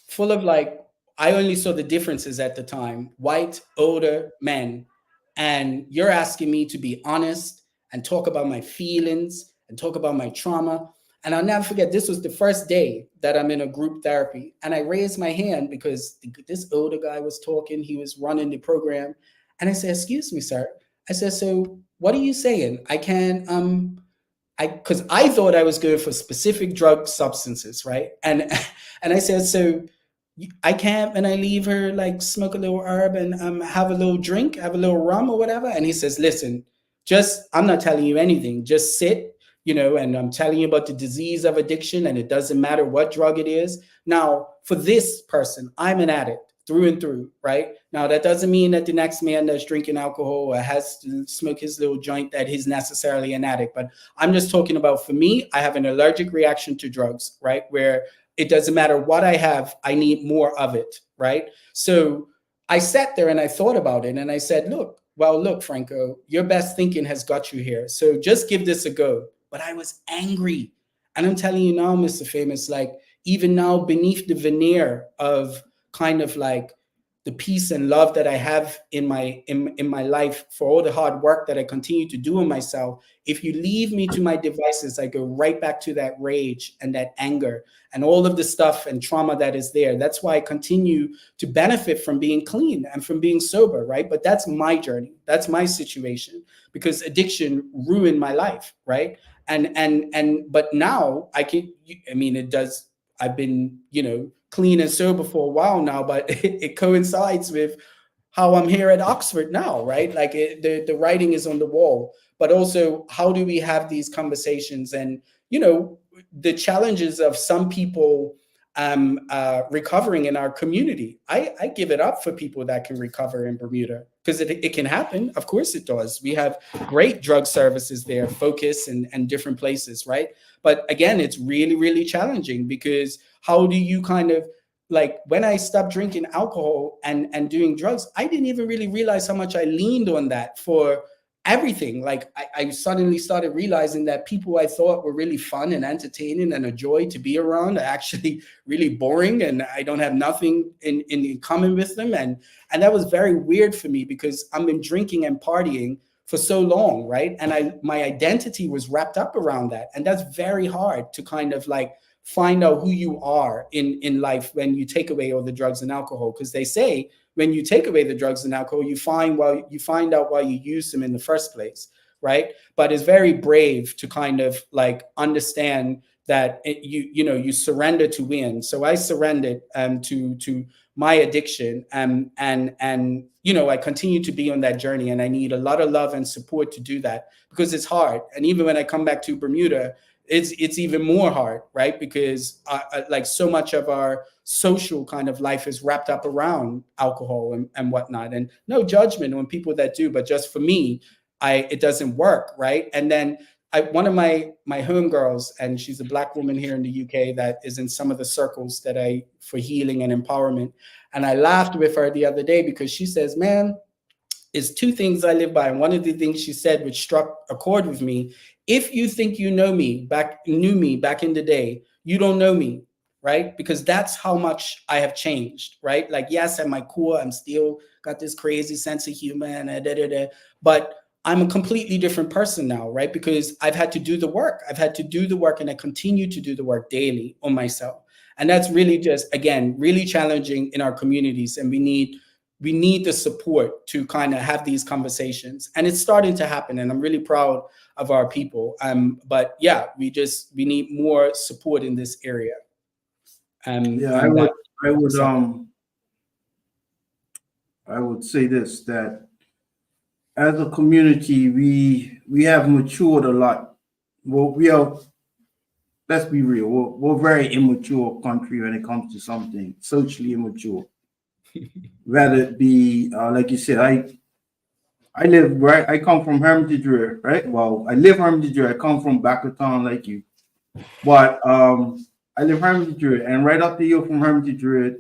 full of like, I only saw the differences at the time, white, older men. And you're asking me to be honest and talk about my feelings and talk about my trauma. And I'll never forget, this was the first day that I'm in a group therapy. And I raised my hand because this older guy was talking, he was running the program. And I said, "Excuse me, sir." I said, "So what are you saying? I can't, because I thought I was good for specific drug substances, right?" And I said, "So I can't, when I leave her, like smoke a little herb and have a little drink, have a little rum or whatever?" And he says, "Listen, I'm not telling you anything. Just sit, and I'm telling you about the disease of addiction, and it doesn't matter what drug it is. Now, for this person, I'm an addict through and through, right? Now, that doesn't mean that the next man that's drinking alcohol or has to smoke his little joint, that he's necessarily an addict. But I'm just talking about, for me, I have an allergic reaction to drugs, right? Where it doesn't matter what I have, I need more of it, right? So I sat there and I thought about it, and I said, look, Frankco, your best thinking has got you here. So just give this a go." But I was angry. And I'm telling you now, Mr. Famous, like, even now, beneath the veneer of kind of like the peace and love that I have in my life for all the hard work that I continue to do on myself, if you leave me to my devices, I go right back to that rage and that anger and all of the stuff and trauma that is there. That's why I continue to benefit from being clean and from being sober, right? But that's my journey. That's my situation, because addiction ruined my life, right? But now it does. I've been, clean and sober for a while now, but it coincides with how I'm here at Oxford now, right? Like the writing is on the wall. But also, how do we have these conversations? And the challenges of some people recovering in our community. I give it up for people that can recover in Bermuda, because it can happen. Of course it does. We have great drug services there, Focus and different places, right? But again, it's really, really challenging, because how do you kind of, like, when I stopped drinking alcohol and doing drugs, I didn't even really realize how much I leaned on that for everything. Like I suddenly started realizing that people I thought were really fun and entertaining and a joy to be around are actually really boring, and I don't have nothing in common with them. And that was very weird for me, because I've been drinking and partying for so long, right? And my identity was wrapped up around that. And that's very hard to kind of like find out who you are in life when you take away all the drugs and alcohol. Because they say when you take away the drugs and alcohol, you find out why you used them in the first place, right? But it's very brave to kind of like understand that you surrender to win. So I surrendered to my addiction, and I continue to be on that journey, and I need a lot of love and support to do that, because it's hard. And even when I come back to Bermuda, it's even more hard, right? Because like so much of our social kind of life is wrapped up around alcohol and whatnot. And no judgment on people that do, but just for me, it doesn't work, right? And then one of my homegirls, and she's a Black woman here in the UK that is in some of the circles that for healing and empowerment. And I laughed with her the other day, because she says, "Man, is two things I live by." And one of the things she said, which struck a chord with me: if you think you knew me back in the day, you don't know me, right? Because that's how much I have changed, right? Like, yes, at my core, I'm still got this crazy sense of humor and but I'm a completely different person now, right? Because I've had to do the work. I've had to do the work, and I continue to do the work daily on myself. And that's really just, again, really challenging in our communities. And we need the support to kind of have these conversations. And it's starting to happen. And I'm really proud of our people. But yeah, we need more support in this area. Yeah, I would say this, that as a community, we have matured a lot. Well, let's be real, we're a very immature country when it comes to something socially immature. Whether it be like you said, I live right. I come from Hermitage, right? Well, I live Hermitage. I come from Backertown, like you, but I live Hermitage, and right up the hill from Hermitage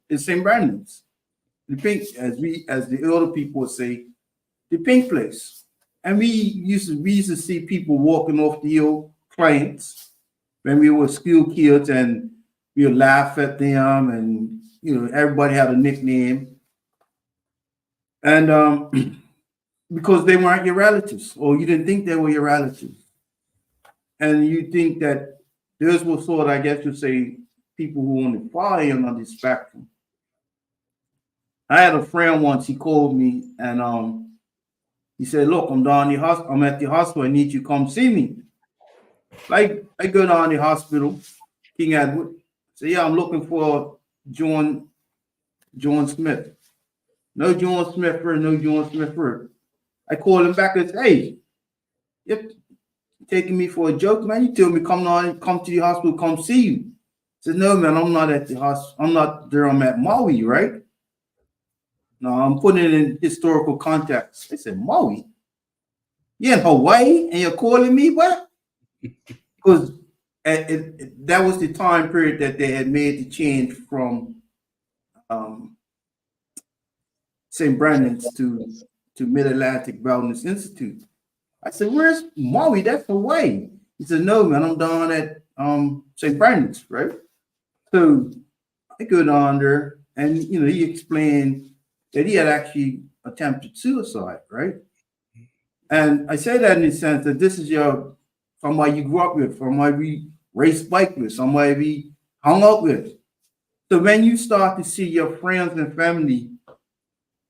is St. Brandon's, the pink, as the older people would say, the pink place. And we used to see people walking off the hill, clients, when we were school kids, and we would laugh at them, and everybody had a nickname, and because they weren't your relatives, or you didn't think they were your relatives, and you think that those were sort of, I guess you'd say, people who were on the far end of the spectrum. I had a friend once. He called me, and he said, "Look, I'm down the hospital. I'm at the hospital. I need you to come see me." Like, I go down the hospital, King Edward. Say, "Yeah, I'm looking for John Smith." No John Smith for no John Smith for. I call him back and say, "Hey, you're taking me for a joke, man. You told me come to the hospital, come see you." I said, "No, man, I'm not at the hospital. I'm not there. I'm at Maui, right?" No, I'm putting it in historical context. I said, "Maui? You're in Hawaii and you're calling me what?" Because that was the time period that they had made the change from St. Brandon's to Mid-Atlantic Wellness Institute. I said, "Where's Maui? That's Hawaii." He said, "No, man, I'm down at St. Brandon's, right?" So I go down there, and he explained that he had actually attempted suicide, right? And I say that in the sense that this is somebody you grew up with, somebody we raced bike with, somebody we hung out with. So when you start to see your friends and family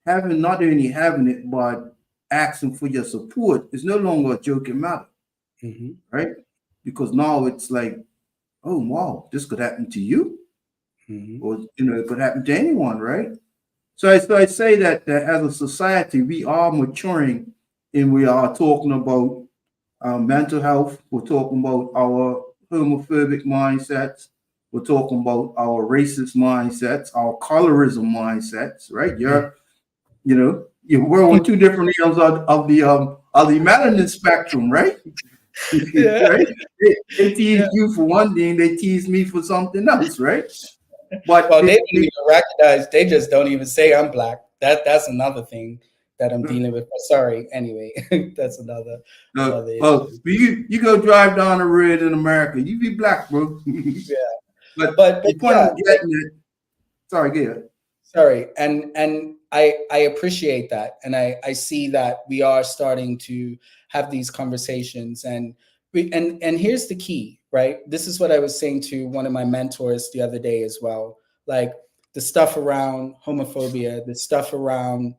not only having it, but asking for your support, it's no longer a joking matter, right? Because now it's like, oh wow, this could happen to you, or it could happen to anyone, right? So I say that as a society, we are maturing, and we are talking about mental health. We're talking about our homophobic mindsets. We're talking about our racist mindsets, our colorism mindsets, right? We're on two different ends of the melanin spectrum, right? Yeah. Right? They tease you for one thing, they tease me for something else, right? But well, they don't even recognize. They just don't even say I'm black. That's another thing that I'm dealing with. Sorry. Anyway, that's another issue. You go drive down the road in America, you be black, bro. Yeah. But the point I'm getting at. Sorry, go ahead. Sorry, and I appreciate that, and I see that we are starting to have these conversations, and here's the key, right? This is what I was saying to one of my mentors the other day as well. Like the stuff around homophobia, the stuff around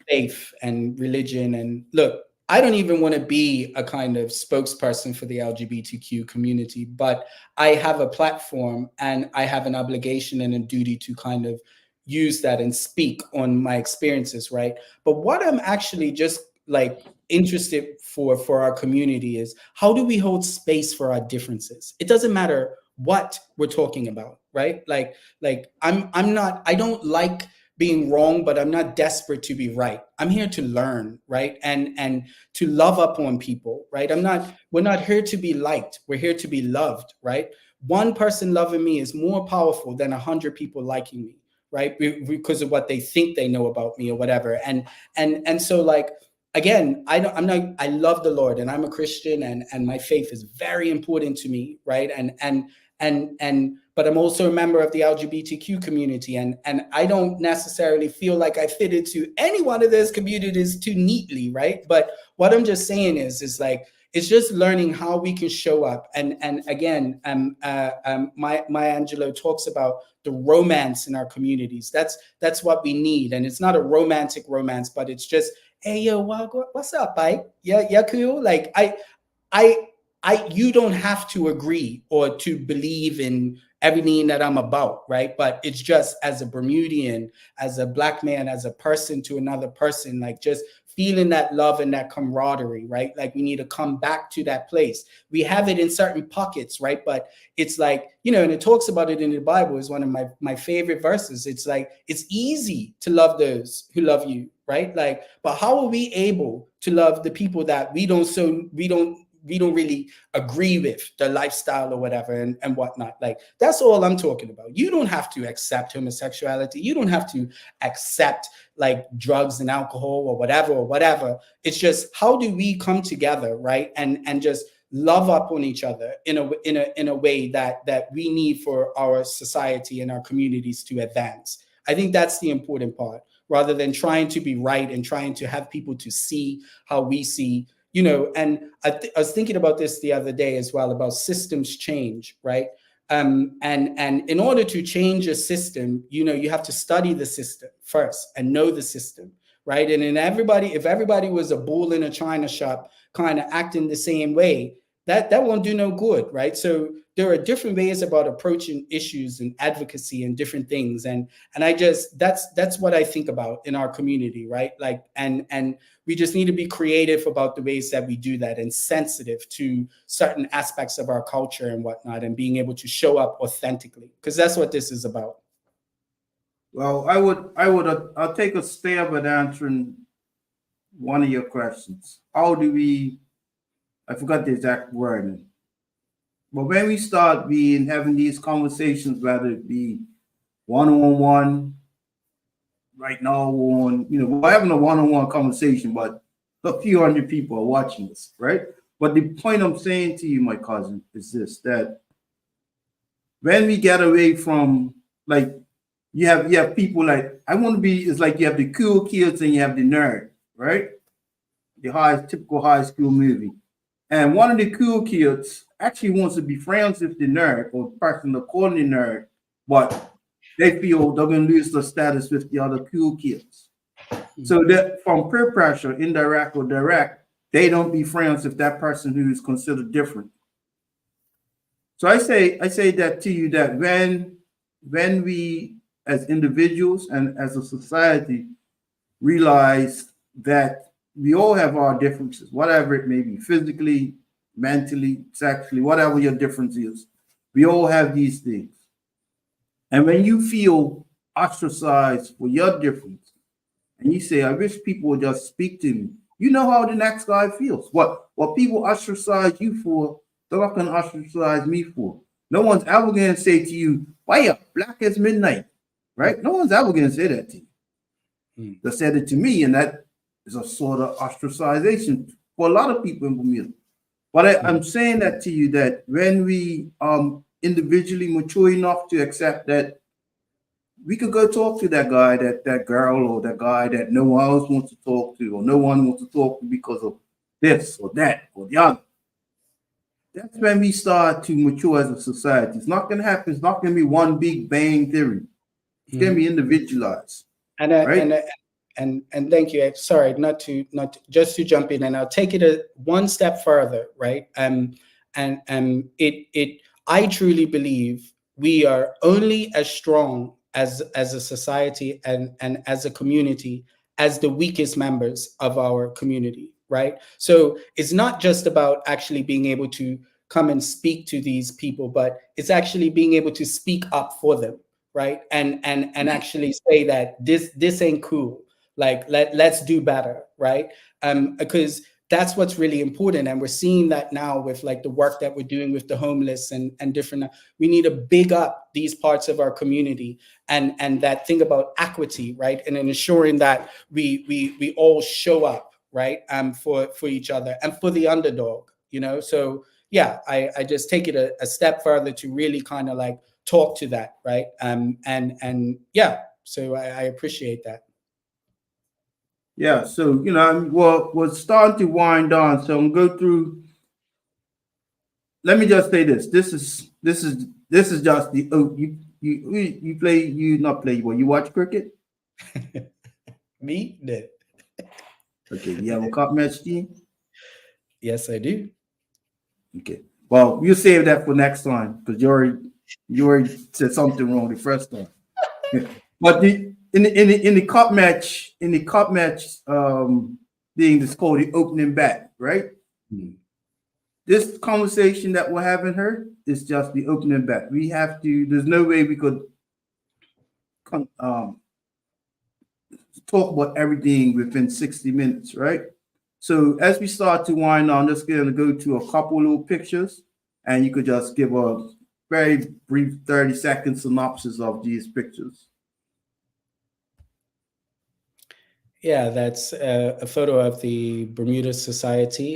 faith and religion, and look, I don't even want to be a kind of spokesperson for the LGBTQ community, but I have a platform and I have an obligation and a duty to kind of use that and speak on my experiences, right? But what I'm actually just like interested for our community is, how do we hold space for our differences? It doesn't matter what we're talking about, right? Like I don't like being wrong, but I'm not desperate to be right. I'm here to learn, right? And to love up on people, right? We're not here to be liked. We're here to be loved, right? One person loving me is more powerful than 100 people liking me, right? Because of what they think they know about me or whatever. And so like, again, I love the Lord and I'm a Christian, and my faith is very important to me, right? And but I'm also a member of the LGBTQ community, and I don't necessarily feel like I fit into any one of those communities too neatly, right? But what I'm just saying is like, it's just learning how we can show up. And again, Maya Angelou talks about the romance in our communities. That's what we need. And it's not a romantic romance, but it's just, hey, yo, what's up, bye? Yeah, cool. Like you don't have to agree or to believe in everything that I'm about, right? But it's just, as a Bermudian, as a Black man, as a person to another person, like just feeling that love and that camaraderie, right? Like we need to come back to that place. We have it in certain pockets, right? But it's like, you know, and it talks about it in the Bible, is one of my favorite verses. It's like, it's easy to love those who love you, right? Like, but how are we able to love the people that we don't really agree with the lifestyle or whatever and whatnot? Like, that's all I'm talking about. You don't have to accept homosexuality. You don't have to accept like drugs and alcohol or whatever. It's just, how do we come together, right? And just love up on each other in a way that we need for our society and our communities to advance. I think that's the important part, rather than trying to be right and trying to have people to see how we see. You know, and I was thinking about this the other day as well, about systems change, right? And in order to change a system, you know, you have to study the system first and know the system, right? And if everybody was a bull in a china shop, kind of acting the same way, that won't do no good, right? So there are different ways about approaching issues and advocacy and different things, and I just, that's what I think about in our community, right? Like, and we just need to be creative about the ways that we do that, and sensitive to certain aspects of our culture and whatnot, and being able to show up authentically, because that's what this is about. Well, I'll take a stab at answering one of your questions. How do we, I forgot the exact word, but when we start having these conversations, whether it be one-on-one, right now we're having a one-on-one conversation, but a few hundred people are watching us, right? But the point I'm saying to you, my cousin, is this: that when we get away from, like, you have people like, I want to be, it's like you have the cool kids and you have the nerd, right? The typical high school movie. And one of the cool kids actually wants to be friends with the nerd, or the person they're calling the nerd, but they feel they're going to lose their status with the other cool kids. So that from peer pressure, indirect or direct, they don't be friends with that person who is considered different. So I say that to you, that when we as individuals and as a society realize that we all have our differences, whatever it may be, physically, mentally, sexually, whatever your difference is, we all have these things. And when you feel ostracized for your difference, and you say, I wish people would just speak to me, you know how the next guy feels. What people ostracize you for, they're not going to ostracize me for. No one's ever going to say to you, why you black as midnight, right? No one's ever going to say that to you. They said it to me, and that is a sort of ostracization for a lot of people in Bermuda. But I'm saying that to you, that when we individually mature enough to accept that we could go talk to that guy, that girl, or that guy that no one else wants to talk to, or no one wants to talk to because of this or that or the other. That's when we start to mature as a society. It's not going to happen. It's not going to be one big bang theory. It's going to be individualized. And thank you. Sorry, not to just to jump in, and I'll take it one step further, right? I truly believe we are only as strong as a society and as a community as the weakest members of our community, right? So it's not just about actually being able to come and speak to these people, but it's actually being able to speak up for them, right? And actually say that this ain't cool. Like, let's do better, right? Because that's what's really important. And we're seeing that now with like the work that we're doing with the homeless and different. We need to big up these parts of our community and that thing about equity, right? And ensuring that we all show up, right? For each other and for the underdog, you know? So yeah, I just take it a step further to really kind of like talk to that, right? And yeah, so I appreciate that. Yeah, so we're starting to wind down. So I'm go through. Let me just say this. This is just the you play you not play well. You watch cricket? Me? No. Okay. You have a cup match team? Yes, I do. Okay. Well, you save that for next time because you already said something wrong the first time. But in the cup match being this called the opening bat, right? Hmm. This conversation that we're having here is just the opening bat. We have to. There's no way we could um, talk about everything within 60 minutes, right? So as we start to wind on, just going to go to a couple little pictures, and you could just give a very brief 30-second synopsis of these pictures. Yeah, that's a photo of the Bermuda Society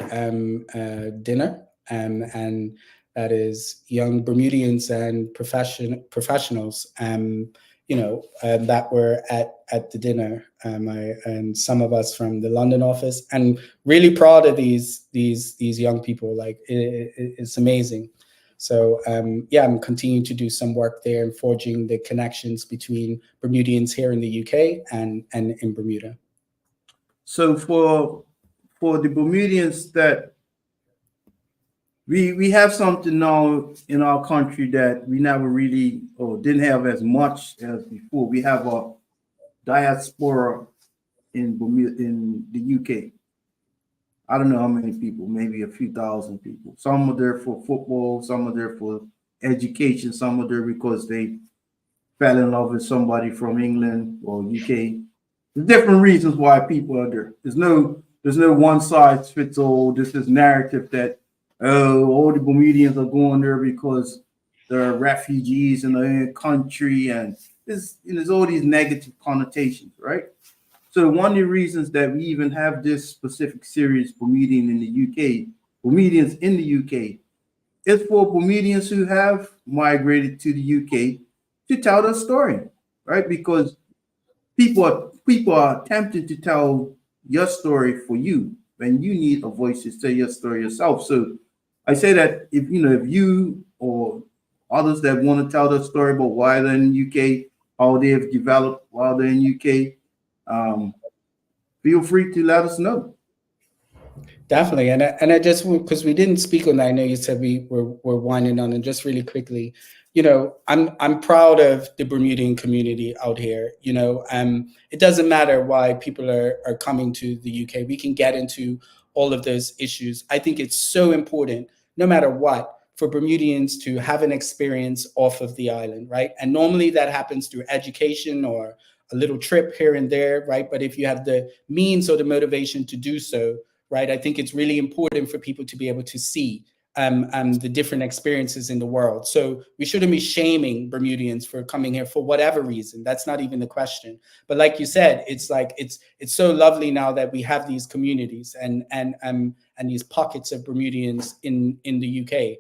dinner, and that is young Bermudians and professionals, that were at the dinner. And some of us from the London office, and really proud of these young people. Like it's amazing. So yeah, I'm continuing to do some work there and forging the connections between Bermudians here in the UK and in Bermuda. So for the Bermudians that we have something now in our country that we never really or didn't have as much as before. We have a diaspora in Bermuda in the UK. I don't know how many people, maybe a few thousand people. Some are there for football, some are there for education, some are there because they fell in love with somebody from England or UK. There's different reasons why people are there. There's no one size fits all. This is narrative that all the Bermudians are going there because they're refugees in their country, and there's all these negative connotations, right? So one of the reasons that we even have this specific series, Bermudian in the UK, Bermudians in the UK, is for Bermudians who have migrated to the UK to tell their story, right? Because people are attempting to tell your story for you when you need a voice to tell your story yourself. So I say that if you or others that want to tell their story about why they're in UK, how they have developed while they're in UK, feel free to let us know. Definitely, and I just, because we didn't speak on that. I know you said we're winding on, and just really quickly, I'm proud of the Bermudian community out here. It doesn't matter why people are coming to the UK. We can get into all of those issues. I think it's so important, no matter what, for Bermudians to have an experience off of the island, right? And normally that happens through education or a little trip here and there, right? But if you have the means or the motivation to do so, right, I think it's really important for people to be able to see the different experiences in the world. So we shouldn't be shaming Bermudians for coming here for whatever reason. That's not even the question. But like you said, it's like it's so lovely now that we have these communities and these pockets of Bermudians in the UK.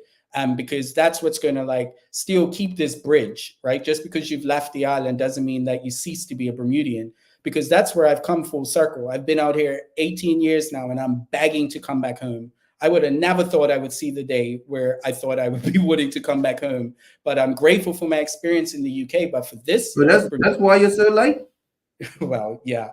Because that's what's going to like still keep this bridge, right? Just because you've left the island doesn't mean that you cease to be a Bermudian, because that's where I've come full circle. I've been out here 18 years now, and I'm begging to come back home. I would have never thought I would see the day where I thought I would be willing to come back home. But I'm grateful for my experience in the UK. But for this, So that's why you're so late. well, yeah.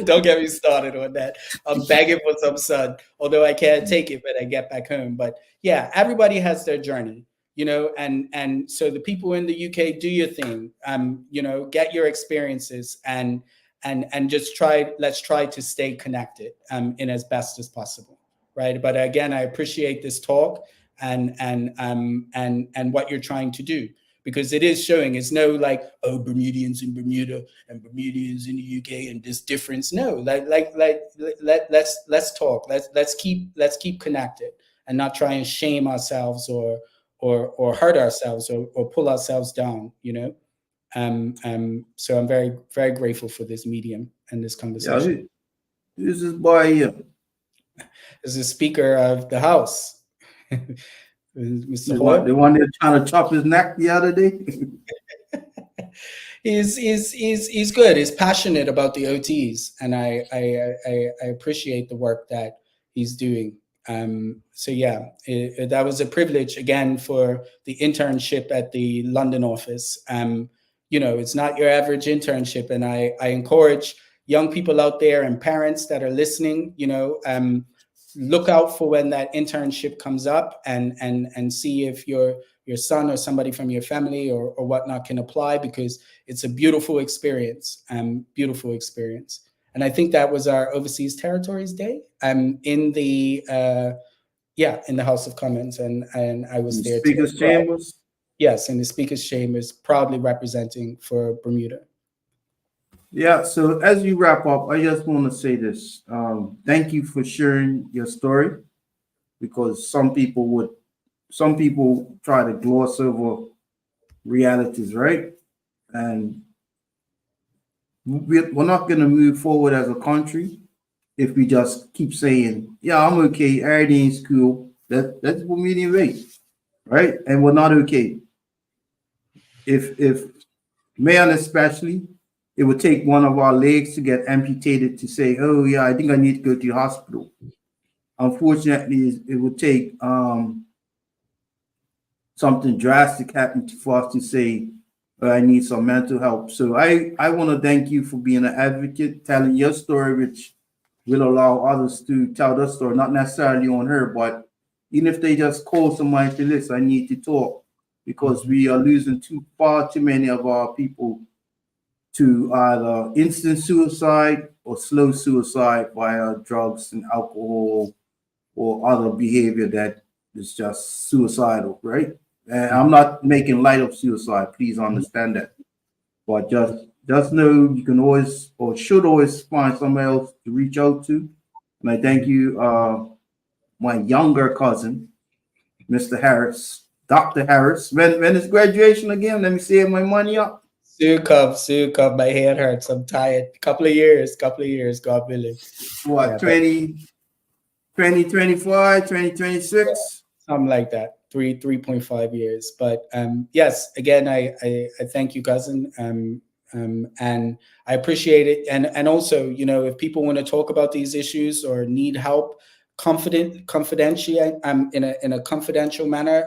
Don't get me started on that. I'm begging for some sun, although I can't take it when I get back home. But yeah, everybody has their journey, and so the people in the UK, do your thing. Get your experiences and just let's try to stay connected in as best as possible. Right. But again, I appreciate this talk and what you're trying to do, because it is showing it's no like, oh, Bermudians in Bermuda and Bermudians in the UK and this difference. No, let's talk. Let's keep connected and not try and shame ourselves or hurt ourselves or pull ourselves down, so I'm very, very grateful for this medium and this conversation. Yeah, this is by As the Speaker of the House. Mr. The Hoyle. one that trying to chop his neck the other day. He's good. He's passionate about the OTs, and I appreciate the work that he's doing. So yeah, that was a privilege again for the internship at the London office. It's not your average internship, and I encourage young people out there and parents that are listening. Look out for when that internship comes up, and see if your son or somebody from your family or whatnot can apply, because it's a beautiful experience. Beautiful experience. And I think that was our Overseas Territories Day. In the in the House of Commons, and I was there. Speakers' Chambers. Yes, in the Speakers' Chambers, proudly representing for Bermuda. Yeah. So as you wrap up, I just want to say this. Thank you for sharing your story, because some people try to gloss over realities, right? And we're not going to move forward as a country if we just keep saying, yeah, I'm okay, everything's cool. That's Bermudian way, right? And we're not okay. If man especially, it would take one of our legs to get amputated to say, oh yeah, I think I need to go to the hospital. Unfortunately, it would take something drastic happen for us to say, I need some mental help. So I want to thank you for being an advocate, telling your story, which will allow others to tell their story, not necessarily on her, but even if they just call somebody and say, listen, I need to talk, because we are losing far too many of our people to either instant suicide or slow suicide via drugs and alcohol or other behavior that is just suicidal, right? And I'm not making light of suicide, please understand that. But just know you can always, or should always, find somebody else to reach out to. And I thank you, my younger cousin, Mr. Harris, Dr. Harris. When is graduation again? Let me save my money up. Soon come. My head hurts. I'm tired. Couple of years, God willing. What, 2025, 2026? Something like that. 3.5 years. But yes, again, I thank you, cousin. And I appreciate it. And also, if people want to talk about these issues or need help, confidentially, in a confidential manner,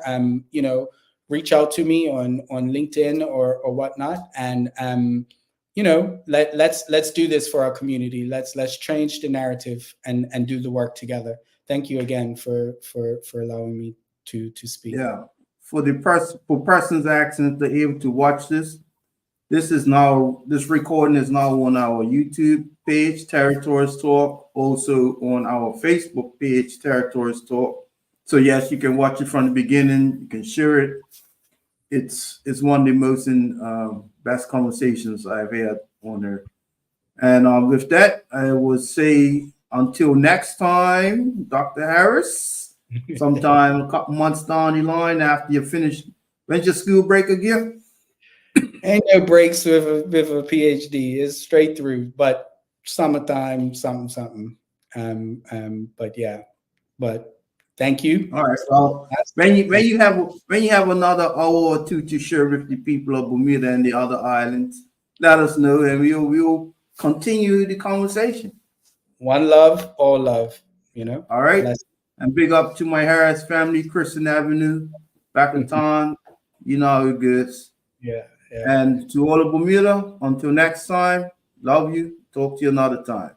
reach out to me on LinkedIn or whatnot. And let's do this for our community. Let's change the narrative and do the work together. Thank you again for allowing me to speak. Yeah. For persons asking if they're able to watch this, this recording is now on our YouTube page, Territories Talk, also on our Facebook page, Territories Talk. So yes, you can watch it from the beginning. You can share it. It's one of the most best conversations I've had on there. And with that, I will say until next time, Dr. Harris, sometime a couple months down the line after you finish. When's your school break again? Ain't no breaks with a PhD. It's straight through, but summertime, something. But thank you. All right. Well, when you have another hour or two to share with the people of Bermuda and the other islands, let us know, and we'll continue the conversation. One love, all love. All right. And big up to my Harris family, Kristen Avenue, Bacaton. You know how it goes. Yeah. And to all of Bermuda, until next time, love you. Talk to you another time.